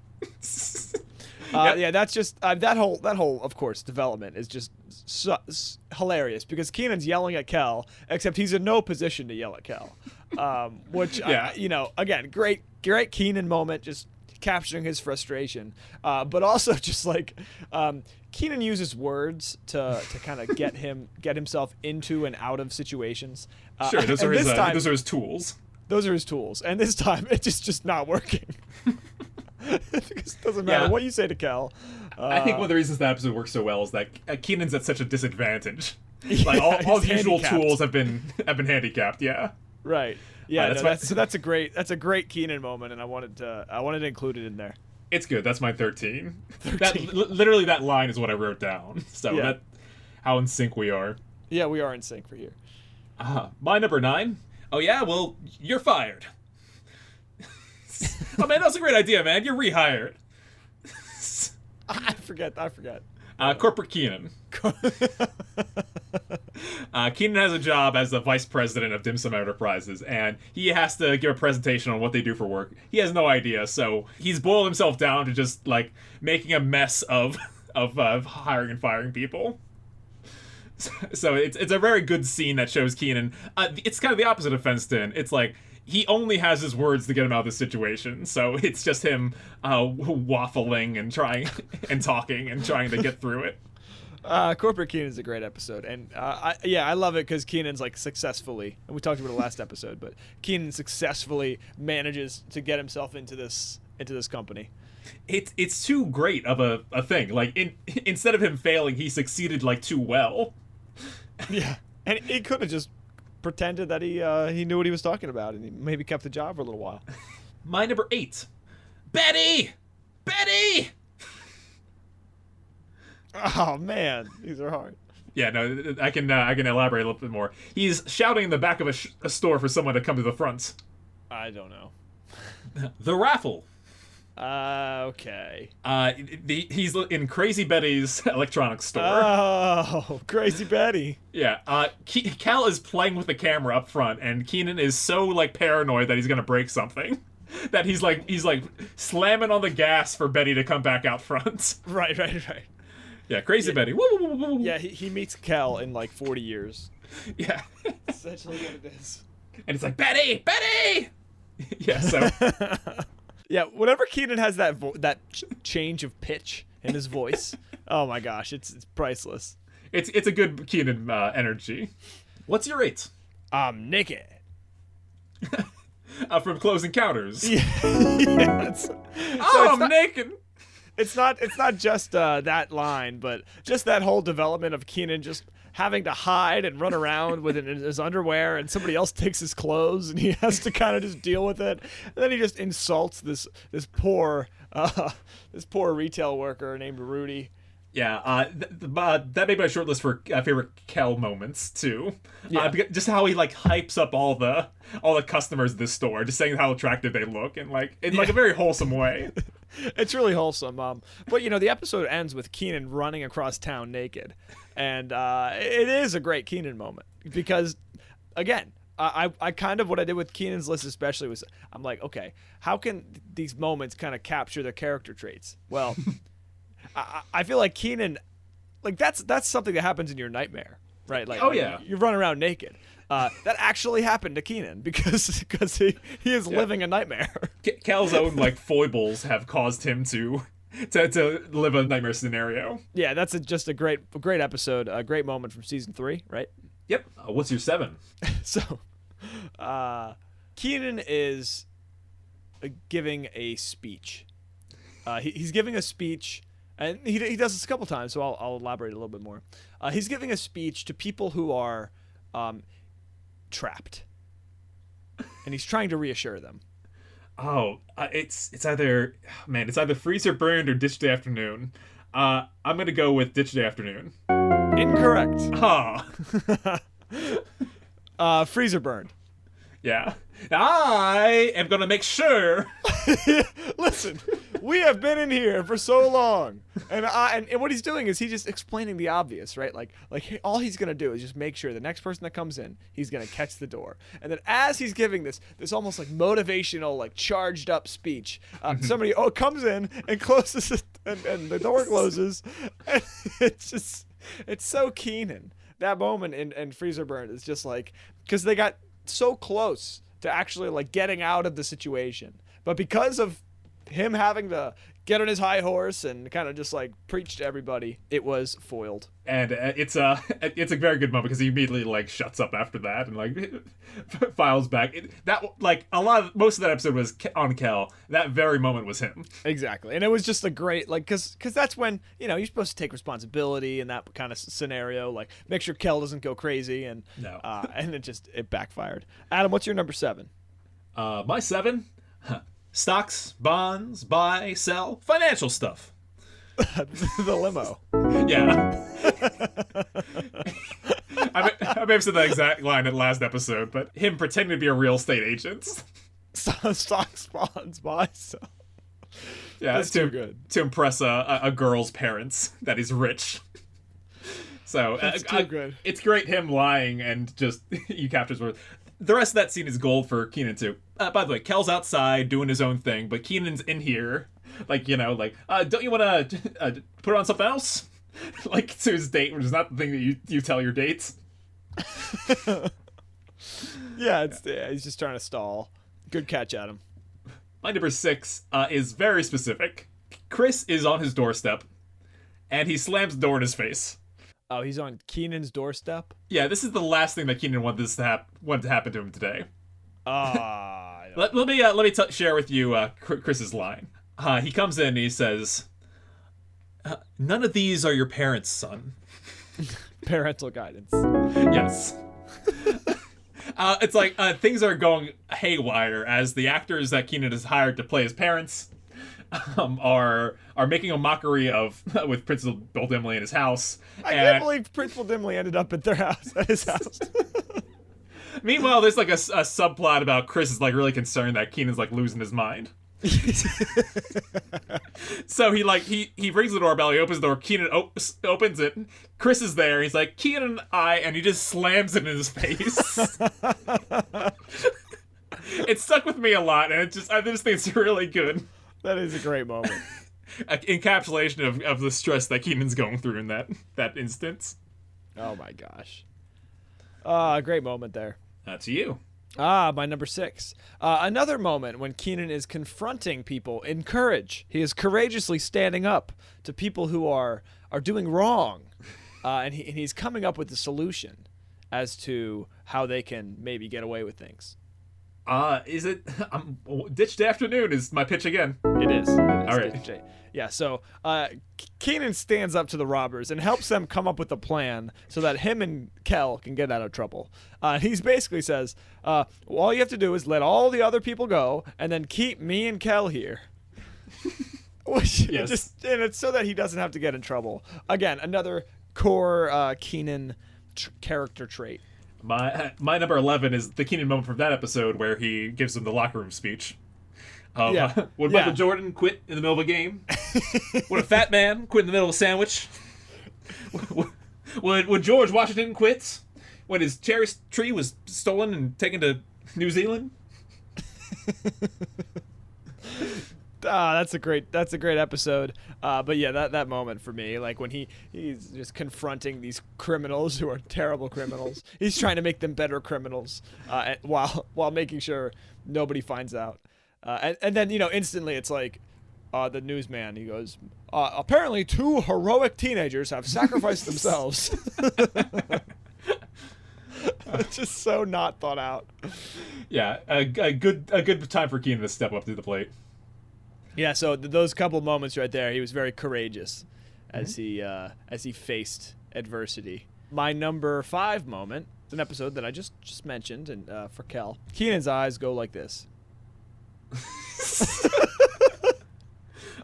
Yep. Yeah, that's just that whole of course development is just hilarious because Kenan's yelling at Kel, except he's in no position to yell at Kel, which again, great Kenan moment, just capturing his frustration, but also just like Kenan uses words to kind of get himself into and out of situations. Sure, those are his tools. Those are his tools, and this time it's just not working. It doesn't matter what you say to Cal. I think one of the reasons that episode works so well is that Kenan's at such a disadvantage. Like Yeah, all he's usual handicapped. tools have been handicated. Yeah. Right. Yeah. That's That's a great Kenan moment, and I wanted to include it in there. It's good. That's my 13. Literally, that line is what I wrote down. So Yeah. that how in sync we are. Yeah, we are in sync for here. My number 9. Oh yeah, well you're fired. Oh man, that was a great idea, man. You're rehired. I forget. Corporate Kenan. Kenan has a job as the vice president of Dim Sum Enterprises, and he has to give a presentation on what they do for work. He has no idea, so he's boiled himself down to just like making a mess of hiring and firing people. So it's a very good scene that shows Kenan. It's kind of the opposite of fenced-in. It's like he only has his words to get him out of this situation, so it's just him waffling and trying and talking and trying to get through it. Corporate Kenan is a great episode, and I love it because Kenan's like successfully, and we talked about it last episode, but Kenan successfully manages to get himself into this company. It's too great of a thing. Like instead of him failing, he succeeded like too well. Yeah, and he could have just pretended that he knew what he was talking about, and he maybe kept the job for a little while. My number 8, Betty. Oh man, these are hard. Yeah, no, I can elaborate a little bit more. He's shouting in the back of a store for someone to come to the front. I don't know. The raffle. Okay. He's in Crazy Betty's electronics store. Oh, Crazy Betty. Yeah. Cal is playing with the camera up front, and Kenan is so like paranoid that he's gonna break something that he's like slamming on the gas for Betty to come back out front. Right. Yeah, Crazy Betty. Woo, woo, woo, woo. Yeah, he meets Cal in like 40 years. Yeah. Essentially what it is. And it's like, Betty! Yeah, so... Yeah, whenever Kenan has that change of pitch in his voice, oh my gosh, it's priceless. It's a good Kenan energy. What's your 8? Naked. From Close Encounters. Yeah. I'm naked! It's not just that line, but just that whole development of Kenan just having to hide and run around with it in his underwear, and somebody else takes his clothes, and he has to kind of just deal with it. And then he just insults this poor retail worker named Rudy. Yeah, that made my short list for favorite Kel moments too. Yeah. Just how he like hypes up all the customers of this store, just saying how attractive they look, and like in like a very wholesome way. It's really wholesome. But the episode ends with Kenan running across town naked, and it is a great Kenan moment because, again, I kind of what I did with Kenan's list especially was I'm like, okay, how can these moments kind of capture their character traits? Well. I feel like Kenan, like that's something that happens in your nightmare, right? Like, you run around naked. That actually happened to Kenan because he is living a nightmare. Cal's own like foibles have caused him to live a nightmare scenario. Yeah, that's just a great episode, a great moment from season 3, right? Yep. What's your 7? So, Kenan is giving a speech. He's giving a speech. And he does this a couple times, so I'll elaborate a little bit more. He's giving a speech to people who are trapped, and he's trying to reassure them. Oh, it's either freeze or burned or ditch the afternoon. I'm gonna go with ditch the afternoon. Incorrect. Freezer burned. Yeah. I am gonna make sure. Listen, we have been in here for so long, and what he's doing is he's just explaining the obvious, right? Like all he's gonna do is just make sure the next person that comes in, he's gonna catch the door, and then as he's giving this almost like motivational, like charged up speech, somebody comes in and closes it, and the door closes, and it's so Kenan. That moment in Freezer Burn is just like because they got so close to actually like getting out of the situation, but because of him having to get on his high horse and kind of just like preach to everybody. It was foiled. And it's a very good moment because he immediately like shuts up after that and like files back. Most of that episode was on Kel. That very moment was him. Exactly, and it was just a great like because that's when you're supposed to take responsibility in that kind of scenario. Like make sure Kel doesn't go crazy and No. And it backfired. Adam, what's your number 7? My 7, stocks, bonds, buy, sell, financial stuff. The limo. Yeah. I may have said that exact line in the last episode, but him pretending to be a real estate agent. Stocks, bonds, buy, sell. Yeah, that's too good to impress a girl's parents that he's rich. So that's too good. It's great him lying and just you capture his word. The rest of that scene is gold for Kenan too. By the way, Kel's outside doing his own thing, but Kenan's in here, don't you want to put on something else? Like to his date, which is not the thing that you tell your dates. Yeah, he's just trying to stall. Good catch, Adam. My number 6 is very specific. Chris is on his doorstep, and he slams the door in his face. Oh, he's on Kenan's doorstep? Yeah, this is the last thing that Kenan wanted to happen to him today. Let me share with you Chris's line. He comes in and he says, "None of these are your parents, son." Parental guidance. Yes. It's like things are going haywire as the actors that Kenan has hired to play his parents are making a mockery of with Principal Dimly in his house. I can't believe Principal Dimly ended up at his house. Meanwhile, there's like a subplot about Chris is like really concerned that Kenan's like losing his mind. So he rings the doorbell. He opens the door. Kenan opens it. Chris is there. He's like, "Kenan, and he just slams it in his face. It stuck with me a lot, and I just think it's really good. That is a great moment. Encapsulation of the stress that Kenan's going through in that instance. Oh my gosh. Great moment there. That's you. My number 6. Another moment when Kenan is confronting people in courage. He is courageously standing up to people who are doing wrong. And he's coming up with a solution as to how they can maybe get away with things. Is it Ditched Afternoon is my pitch again. It is. All right. Yeah, so Kenan stands up to the robbers and helps them come up with a plan so that him and Kel can get out of trouble. He basically says, all you have to do is let all the other people go and then keep me and Kel here. Which yes. And it's so that he doesn't have to get in trouble. Again, another core Kenan character trait. My number 11 is the Kenan moment from that episode where he gives them the locker room speech. Would Michael Jordan quit in the middle of a game? Would a fat man quit in the middle of a sandwich? Would George Washington quit when his cherry tree was stolen and taken to New Zealand? That's a great episode. But yeah, that moment for me, like when he's just confronting these criminals who are terrible criminals. He's trying to make them better criminals, while making sure nobody finds out. And then instantly it's like the newsman. He goes, apparently 2 heroic teenagers have sacrificed themselves. It's just so not thought out. Yeah, a good time for Kenan to step up to the plate. Yeah, so those couple moments right there, he was very courageous as he faced adversity. My number 5 moment, it's an episode that I just mentioned, and for Kel, Kenan's eyes go like this.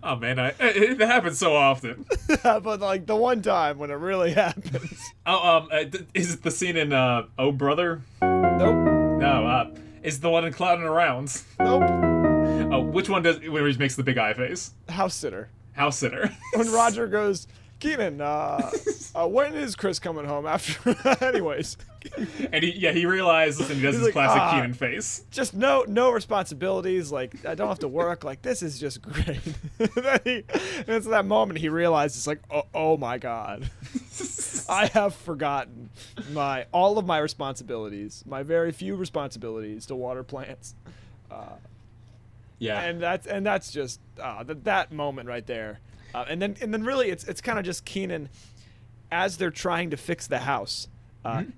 Oh man, it happens so often. But like the one time when it really happens. Is it the scene in Oh Brother? Nope. No, is the one in Cloud and Around? Nope. Oh, which one where he makes the big eye face? House sitter. House sitter. When Roger goes, Kenan, when is Chris coming home after? Anyways. And he realizes and he does his like, classic Kenan face. Just no responsibilities. Like I don't have to work. Like this is just great. And it's that moment he realizes like, oh my God, I have forgotten all of my responsibilities, my very few responsibilities to water plants. Yeah. And that's just that moment right there. And then really it's kind of just Kenan as they're trying to fix the house.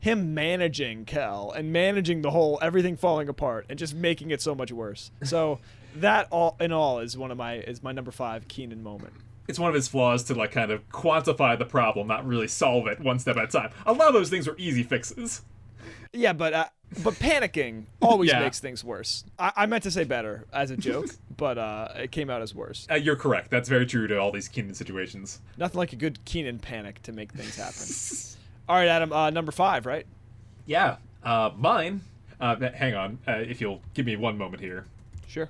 Him managing Kel and managing the whole everything falling apart and just making it so much worse. So that all in all is my number 5 Kenan moment. It's one of his flaws to like kind of quantify the problem, not really solve it one step at a time. A lot of those things were easy fixes. Yeah, but panicking always Yeah. makes things worse. I meant to say better as a joke, but it came out as worse. You're correct. That's very true to all these Kenan situations. Nothing like a good Kenan panic to make things happen. All right, Adam, number 5, right? Yeah. Mine. Hang on. If you'll give me one moment here. Sure.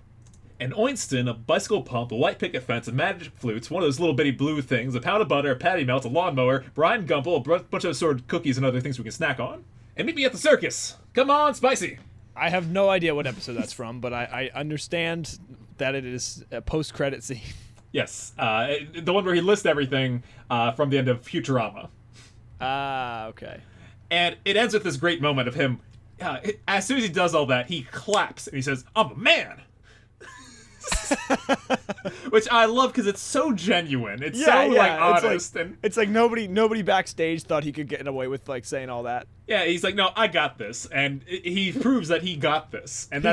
An Oinston, a bicycle pump, a white picket fence, a magic flutes, one of those little bitty blue things, a pound of butter, a patty melt, a lawnmower, Brian Gumble, a bunch of assorted cookies and other things we can snack on. And meet me at the circus. Come on, spicy. I have no idea what episode that's from, but I understand that it is a post-credit scene. Yes. The one where he lists everything from the end of Futurama. Okay. And it ends with this great moment of him. As soon as he does all that, he claps and he says, "I'm a man." Which I love because it's so genuine. It's so like honest, it's like nobody backstage thought he could get away with like saying all that. yeah, he's like, "No, I got this," and he proves that he got this, and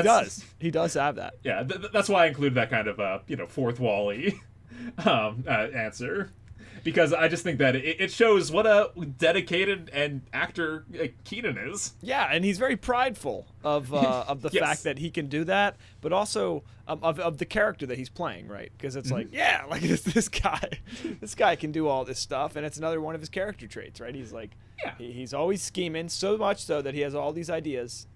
He does have that. Yeah, that's why I included that kind of fourth wall-y answer. Because I just think that it shows what a dedicated and actor Kenan is. Yeah, and he's very prideful of the Yes. fact that he can do that, but also of the character that he's playing, right? Because it's like, yeah, like this guy can do all this stuff, and it's another one of his character traits, right? He's like, Yeah. he's always scheming, so much so that he has all these ideas.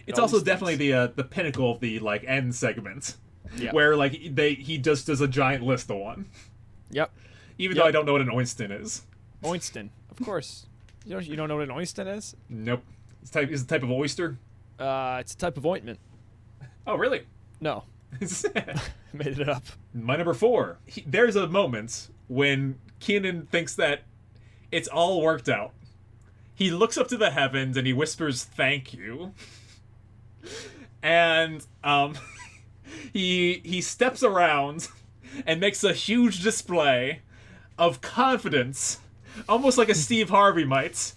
It's also definitely the pinnacle of the like end segment, Yeah. where like he just does a giant list of one. Yep. Even though I don't know what an Oinston is. Oinston, of course. You don't know what an Oinston is? Nope. It's a type of oyster. It's a type of ointment. Oh, really? No, made it up. My number 4. There's a moment when Kenan thinks that it's all worked out. He looks up to the heavens and he whispers, "Thank you." And he steps around and makes a huge display of confidence, almost like a Steve Harvey might,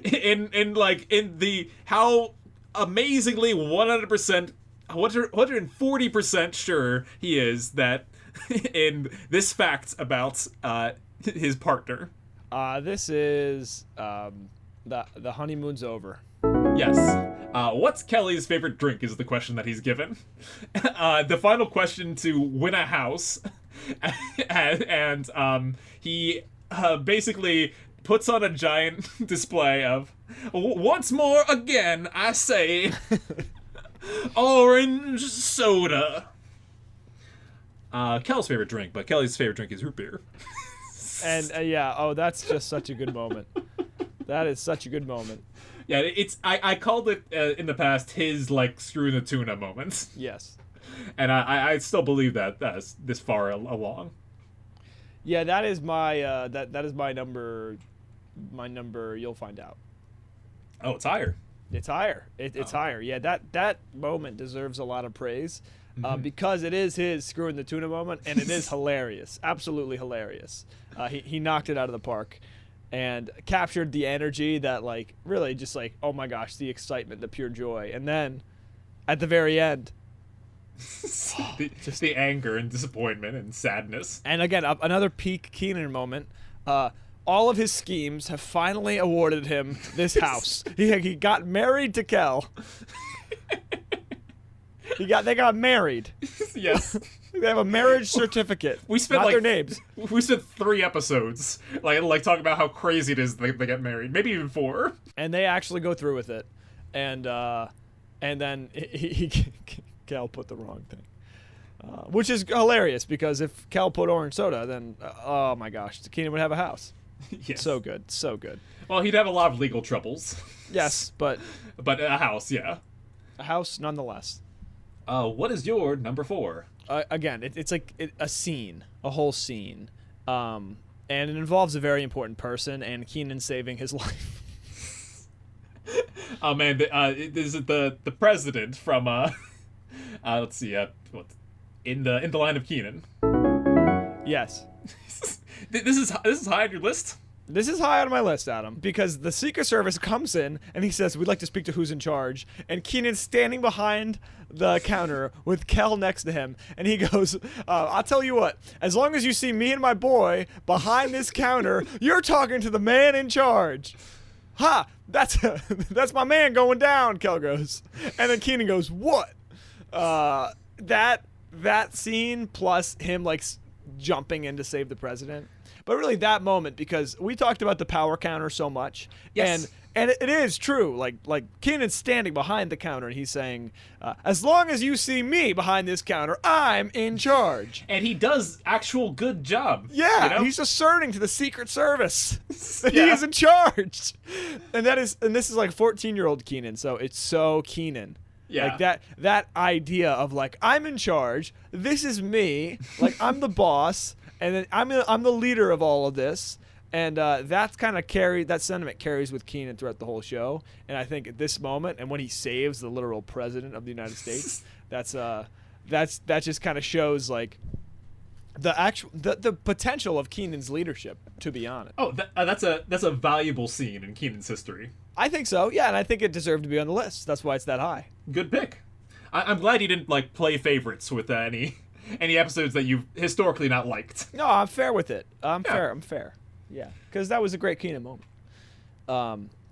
in the how amazingly 100%, 140% sure he is that in this fact about his partner. This is the honeymoon's over. Yes. What's Kelly's favorite drink is the question that he's given. The final question to win a house. and he basically puts on a giant display of, "Once more again, I say, orange soda." Kel's favorite drink, but Kelly's favorite drink is root beer. And that's just such a good moment. That is such a good moment. Yeah, I called it in the past his like screw the tuna moment. Yes. And I still believe that that's this far along. Yeah, that is my that is my number. My number. You'll find out. Oh, it's higher. It's higher. It's higher. Yeah, that moment deserves a lot of praise because it is his screwing the tuna moment, and it is hilarious. Absolutely hilarious. He knocked it out of the park, and captured the energy that like really just like, oh my gosh, the excitement, the pure joy, and then at the very end. Just the anger and disappointment and sadness. And again, another peak Kenan moment. All of his schemes have finally awarded him this house. He got married to Kel. They got married. Yes. They have a marriage certificate. We spent not their names. We spent 3 episodes like talking about how crazy it is they get married. Maybe even 4. And they actually go through with it. And then Kel put the wrong thing. Which is hilarious because if Kel put orange soda, then oh my gosh, Kenan would have a house. Yes. So good, so good. Well, he'd have a lot of legal troubles. Yes, but a house, yeah. a house nonetheless. What is your number 4? Again, it's like a scene, a whole scene, and it involves a very important person and Kenan saving his life. Oh man, this is the president from let's see, in the line of Kenan. Yes. This is high on your list. This is high on my list, Adam, because the Secret Service comes in and he says, "We'd like to speak to who's in charge." And Kenan's standing behind the counter with Kel next to him, and he goes, "I'll tell you what, as long as you see me and my boy behind this counter, you're talking to the man in charge." Ha! That's my man going down, Kel goes. And then Kenan goes, "What?" That scene plus him like jumping in to save the president. But really that moment, because we talked about the power counter so much. Yes. And it is true. Like Kenan's standing behind the counter and he's saying, "As long as you see me behind this counter, I'm in charge." And he does actual good job. Yeah, you know? he's asserting to the Secret Service that Yeah. he is in charge. And this is like 14-year-old Kenan, so it's so Kenan. Yeah. Like that idea of like, I'm in charge, this is me, like I'm the boss, and then I'm the leader of all of this. And that sentiment carries with Kenan throughout the whole show. And I think at this moment, and when he saves the literal president of the United States, that just kind of shows like the potential of Kenan's leadership, to be honest. Oh, that's a valuable scene in Kenan's history. I think so, yeah, and I think it deserved to be on the list. That's why it's that high. Good pick. I'm glad you didn't like play favorites with any episodes that you've historically not liked. No, I'm fair with it. I'm Yeah. fair. Yeah, because that was a great Kenan moment.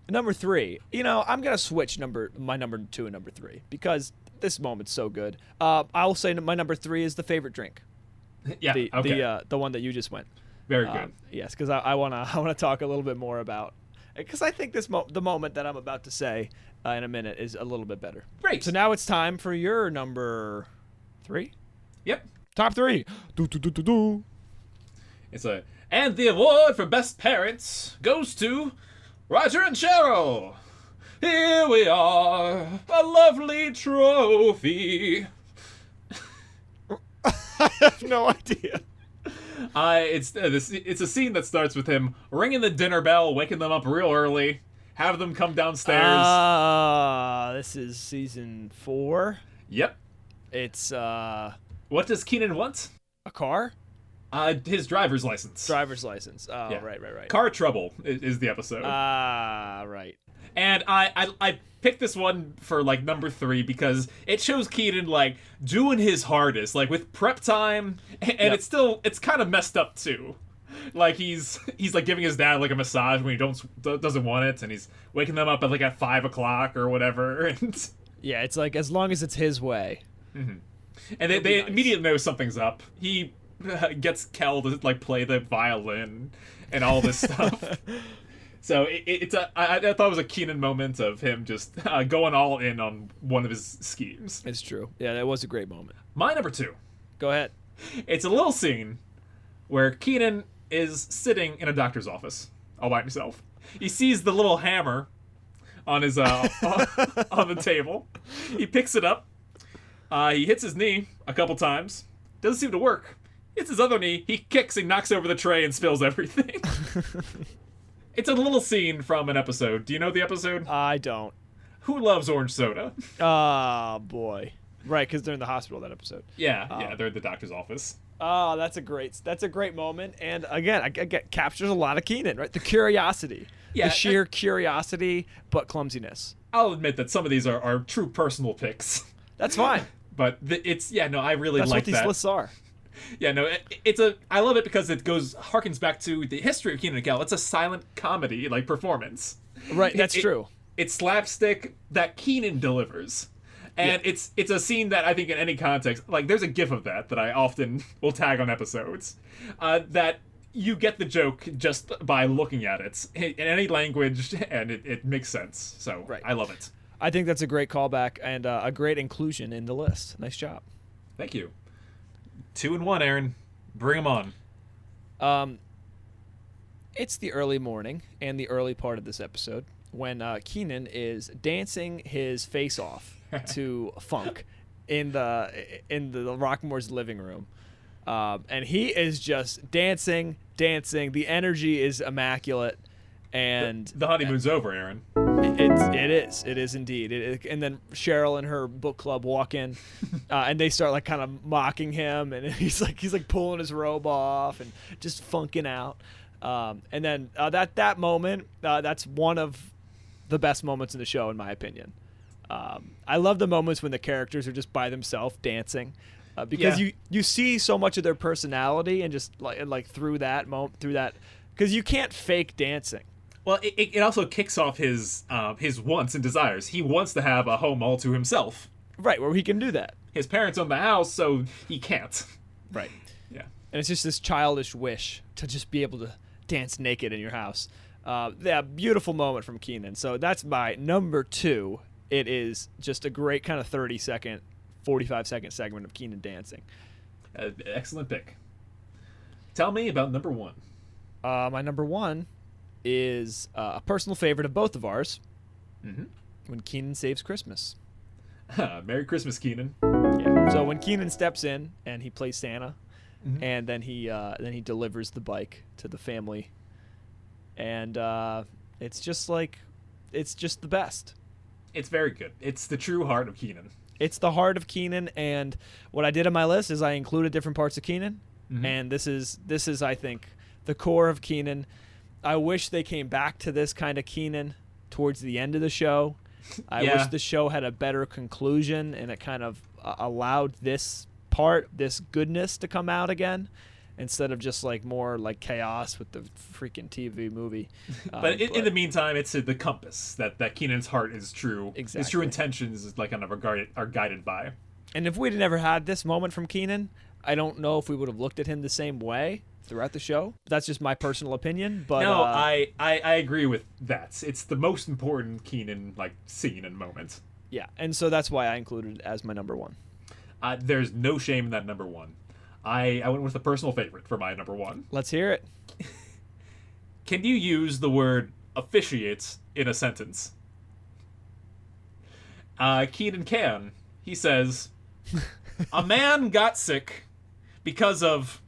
Number 3. I'm gonna switch my number 2 and number 3 because this moment's so good. I'll say my number 3 is the favorite drink. Yeah. Okay. The one that you just went. Very good. Yes, because I wanna talk a little bit more about, because I think the moment that I'm about to say in a minute is a little bit better. Great. So now it's time for your number 3. Yep. Top 3. Do. And the award for best parents goes to Roger and Cheryl. Here we are, a lovely trophy. I have no idea. It's a scene that starts with him ringing the dinner bell, waking them up real early, have them come downstairs. This is season 4. Yep. It's What does Kenan want? a car? His driver's license. Driver's license. Oh, Yeah. right. Car trouble is the episode. Right. And I picked this one for like number 3 because it shows Kenan like doing his hardest, like with prep time, and Yep. it's kind of messed up too. Like he's like giving his dad like a massage when he doesn't want it, and he's waking them up at 5 o'clock or whatever, and Yeah, it's like as long as it's his way. they nice. immediately know something's up. He gets Kel to like play the violin and all this stuff. So I thought it was a Kenan moment of him just going all in on one of his schemes. It's true. Yeah, that was a great moment. My number 2. Go ahead. It's a little scene where Kenan is sitting in a doctor's office all by himself. He sees the little hammer on his on the table. He picks it up. He hits his knee a couple times. Doesn't seem to work. Hits his other knee. He kicks. He knocks over the tray and spills everything. It's a little scene from an episode. Do you know the episode? I don't. Who Loves Orange Soda? Oh, boy. Right, because they're in the hospital that episode. Yeah, they're at the doctor's office. Oh, that's a great moment. And again, I captures a lot of Kenan, right? The curiosity. Yeah, the sheer curiosity, but clumsiness. I'll admit that some of these are true personal picks. That's fine. But I really That's like what these that. lists are. Yeah, no, I love it because it harkens back to the history of Kenan and Kel. It's a silent comedy, like, performance. Right, that's true. It's slapstick that Kenan delivers. And it's a scene that I think in any context, like, there's a gif of that I often will tag on episodes, that you get the joke just by looking at it in any language, and it makes sense. So Right. I love it. I think that's a great callback and a great inclusion in the list. Nice job. Thank you. 2 and 1, Aaron. Bring them on. It's the early morning and the early part of this episode when Kenan is dancing his face off to funk in the Rockmore's living room, and he is just dancing. The energy is immaculate, and The honeymoon's over, Aaron. It is indeed. And then Cheryl and her book club walk in, and they start like kind of mocking him, and he's like pulling his robe off and just funking out. And then that moment, that's one of the best moments in the show, in my opinion. I love the moments when the characters are just by themselves dancing, because you see so much of their personality, and just like through that because you can't fake dancing. Well, it also kicks off his wants and desires. He wants to have a home all to himself. Right, where he can do that. His parents own the house, so he can't. Right. Yeah. And it's just this childish wish to just be able to dance naked in your house. Yeah, beautiful moment from Kenan. So that's my number 2. It is just a great kind of 30-second, 45-second segment of Kenan dancing. Excellent pick. Tell me about number 1. My number 1 is a personal favorite of both of ours. Mm-hmm. When Kenan saves Christmas. Merry Christmas, Kenan. Yeah. So when Kenan steps in and he plays Santa, mm-hmm. and then he delivers the bike to the family, and it's just the best. It's very good. It's the true heart of Kenan. It's the heart of Kenan, and what I did on my list is I included different parts of Kenan, mm-hmm. and this is I think the core of Kenan. I wish they came back to this kind of Kenan towards the end of the show. I wish the show had a better conclusion, and it kind of allowed this goodness to come out again, instead of just like more like chaos with the freaking TV movie. But in the meantime, it's the compass that Kenan's heart is true. Exactly. His true intentions is like kind of are guided by. And if we'd never had this moment from Kenan, I don't know if we would have looked at him the same way throughout the show. That's just my personal opinion. But no, I agree with that. It's the most important Kenan like scene and moment. Yeah, and so that's why I included it as my number 1. There's no shame in that number 1. I went with a personal favorite for my number 1. Let's hear it. Can you use the word officiates in a sentence? Kenan can. He says, a man got sick because of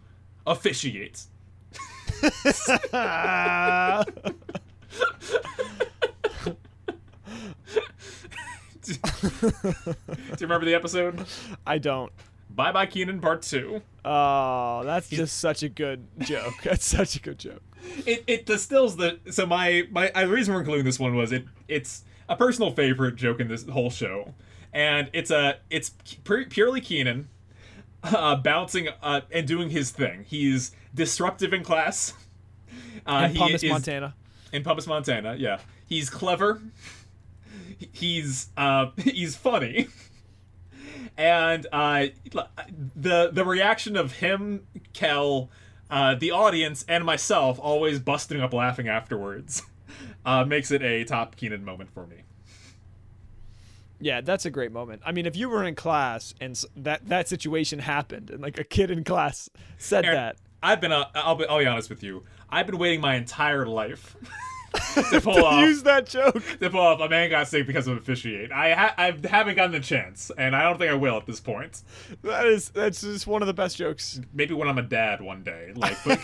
officiates. Do you remember the episode? I don't. Bye Bye Kenan Part 2. Oh, that's just such a good joke. That's such a good joke. It distills the... So the reason we're including this one was it's a personal favorite joke in this whole show. And it's purely Kenan bouncing and doing his thing. He's disruptive in class. In Pumice, Montana. In Pumice, Montana, yeah. He's clever. He's funny. And the reaction of him, Kel, the audience, and myself always busting up laughing afterwards makes it a top Kenan moment for me. Yeah, that's a great moment. I mean, if you were in class and that situation happened, and like a kid in class said Aaron, that, I'll be honest with you. I've been waiting my entire life to pull off. Use that joke. To pull off a man got sick because of officiate. I haven't gotten the chance, and I don't think I will at this point. That's just one of the best jokes. Maybe when I'm a dad one day, but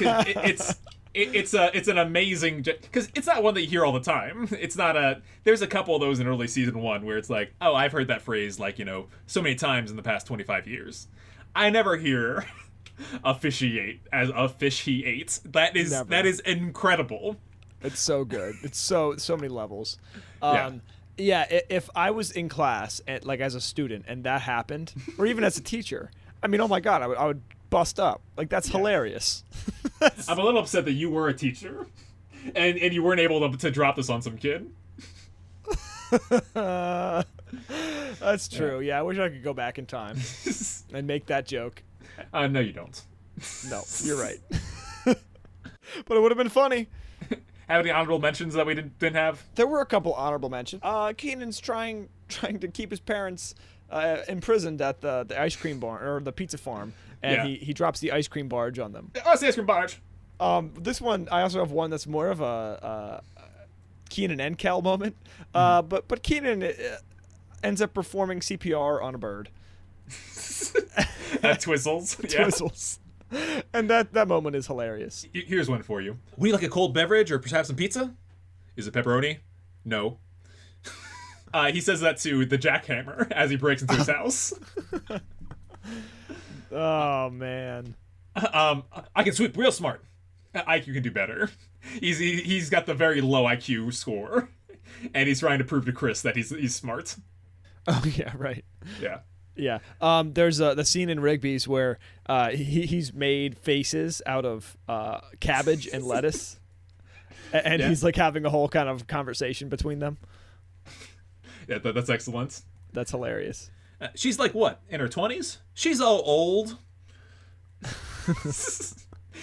it's an amazing, because it's not one that you hear all the time. It's not there's a couple of those in early season 1 where it's like, oh, I've heard that phrase so many times in the past 25 years. I never hear officiate as officiate. That is incredible. It's so good. It's so many levels. Yeah, if I was in class as a student and that happened, or even as a teacher, I mean, oh my God, I would bust up. Like, that's hilarious. I'm a little upset that you were a teacher and you weren't able to drop this on some kid. That's true. Yeah, I wish I could go back in time and make that joke. No, you don't. No, you're right. But it would have been funny. Have any honorable mentions that we didn't have? There were a couple honorable mentions. Kenan's trying to keep his parents imprisoned at the ice cream barn or the pizza farm, and he drops the ice cream barge on them. Oh, it's the ice cream barge. This one, I also have one that's more of a Kenan and Kel moment. But Kenan ends up performing CPR on a bird. Twizzles. Twizzles. And that moment is hilarious. Here's one for you. Would you like a cold beverage or perhaps some pizza? Is it pepperoni? No. He says that to the jackhammer as he breaks into his house. Oh man. I can sweep real smart. IQ can do better. He's got the very low IQ score, and he's trying to prove to Chris that he's smart. Oh yeah, right. Yeah. Yeah. There's the scene in Rigby's where he's made faces out of cabbage and lettuce, and he's like having a whole kind of conversation between them. Yeah, that's excellent. That's hilarious. She's like what, in her 20s? She's all old.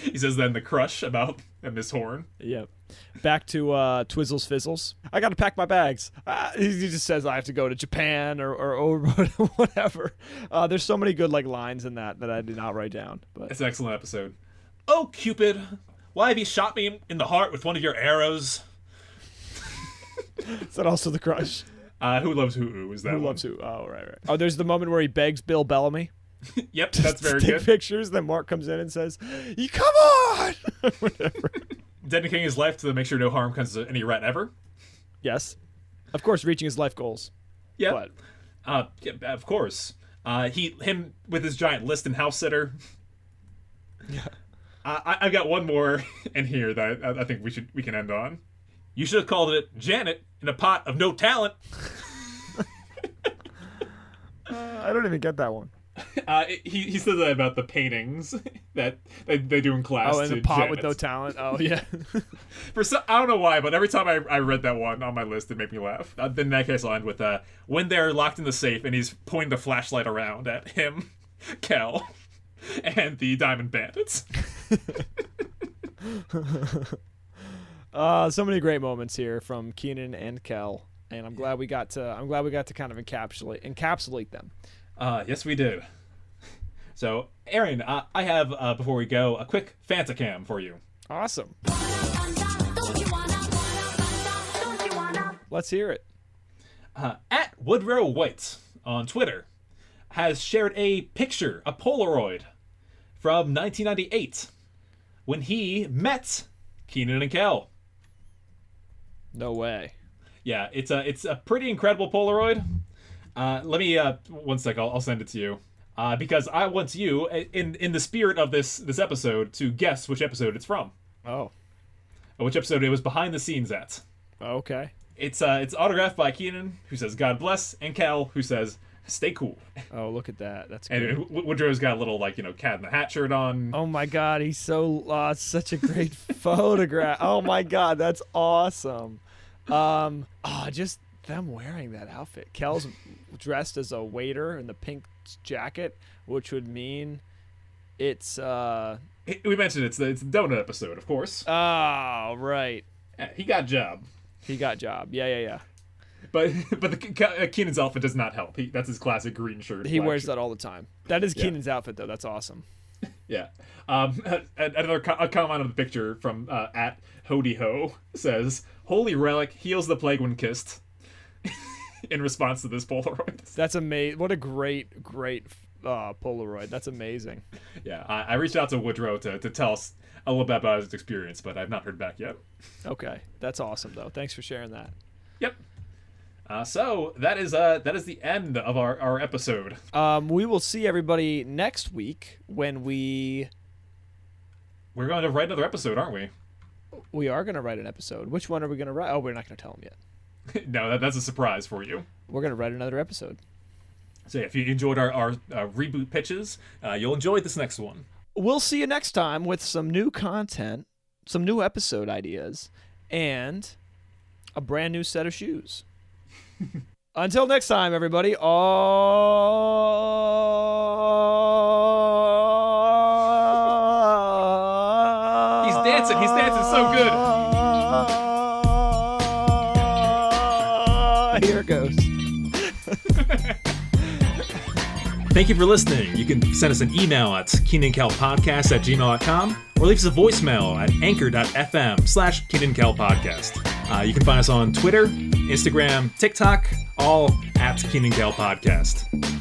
He says that in The Crush about Miss Horn. Yep. Back to Twizzles Fizzles. I got to pack my bags. He just says I have to go to Japan or whatever. There's so many good like lines in that I did not write down. But it's an excellent episode. Oh, Cupid, why have you shot me in the heart with one of your arrows? Is that also The Crush? Who Loves Who is that? Who one? Loves Who? Oh, right. Oh, there's the moment where he begs Bill Bellamy. Yep, that's very take good. Pictures. Then Mark comes in and says, "You come on!" Whatever. Dedicating his life to make sure no harm comes to any rat ever. Yes, of course, reaching his life goals. Yeah, yeah, of course. Him with his giant list and house sitter. Yeah. I've got one more in here that I think we can end on. You should have called it Janet in a pot of no talent. I don't even get that one. He says that about the paintings that they do in class. Oh, in to a pot Janet. with no talent. Oh, yeah. I don't know why, but every time I read that one on my list, it made me laugh. Then in that case, I'll end with when they're locked in the safe and he's pointing the flashlight around at him, Kel, and the Diamond Bandits. So many great moments here from Kenan and Kel, and I'm glad we got to kind of encapsulate them. Yes, we did. So, Aaron, I have, before we go, a quick Fantacam for you. Awesome. Let's hear it. At Woodrow White on Twitter has shared a picture, a Polaroid, from 1998 when he met Kenan and Kel. No way. Yeah, it's a pretty incredible Polaroid. Let me one sec. I'll send it to you because I want you, in the spirit of this episode, to guess which episode it's from. Oh. Which episode it was behind the scenes at. Okay. It's autographed by Kenan, who says "God bless," and Kel, who says "Stay cool." Oh, look at that. That's good. And Woodrow's got a little Cat in the Hat shirt on. Oh my God, he's such a great photograph. Oh my God, that's awesome. Just them wearing that outfit. Kel's dressed as a waiter in the pink jacket, which would mean it's We mentioned it's the donut episode, of course. Oh, right. He got job. Yeah. But Kenan's outfit does not help. That's his classic green shirt. He wears that all the time. That is Kenan's outfit, though. That's awesome. Yeah. Another comment on the picture from at Hody Ho says, "Holy relic, heals the plague when kissed." In response to this Polaroid. That's amazing. What a great Polaroid. That's amazing. Yeah, I reached out to Woodrow to tell us a little bit about his experience, but I've not heard back yet. Okay, that's awesome though. Thanks for sharing that. Yep. So that is the end of our episode. We will see everybody next week when we're going to write another episode, aren't we? We are going to write an episode. Which one are we going to write? Oh, we're not going to tell them yet. No, that's a surprise for you. We're going to write another episode. So if you enjoyed our reboot pitches, you'll enjoy this next one. We'll see you next time with some new content, some new episode ideas, and a brand new set of shoes. Until next time, everybody. He's dancing so good. Here it goes. Thank you for listening. You can send us an email at KenanCalPodcast@gmail.com or leave us a voicemail at anchor.fm/KenanCalPodcast. You can find us on Twitter, Instagram, TikTok, all at KenanCalPodcast.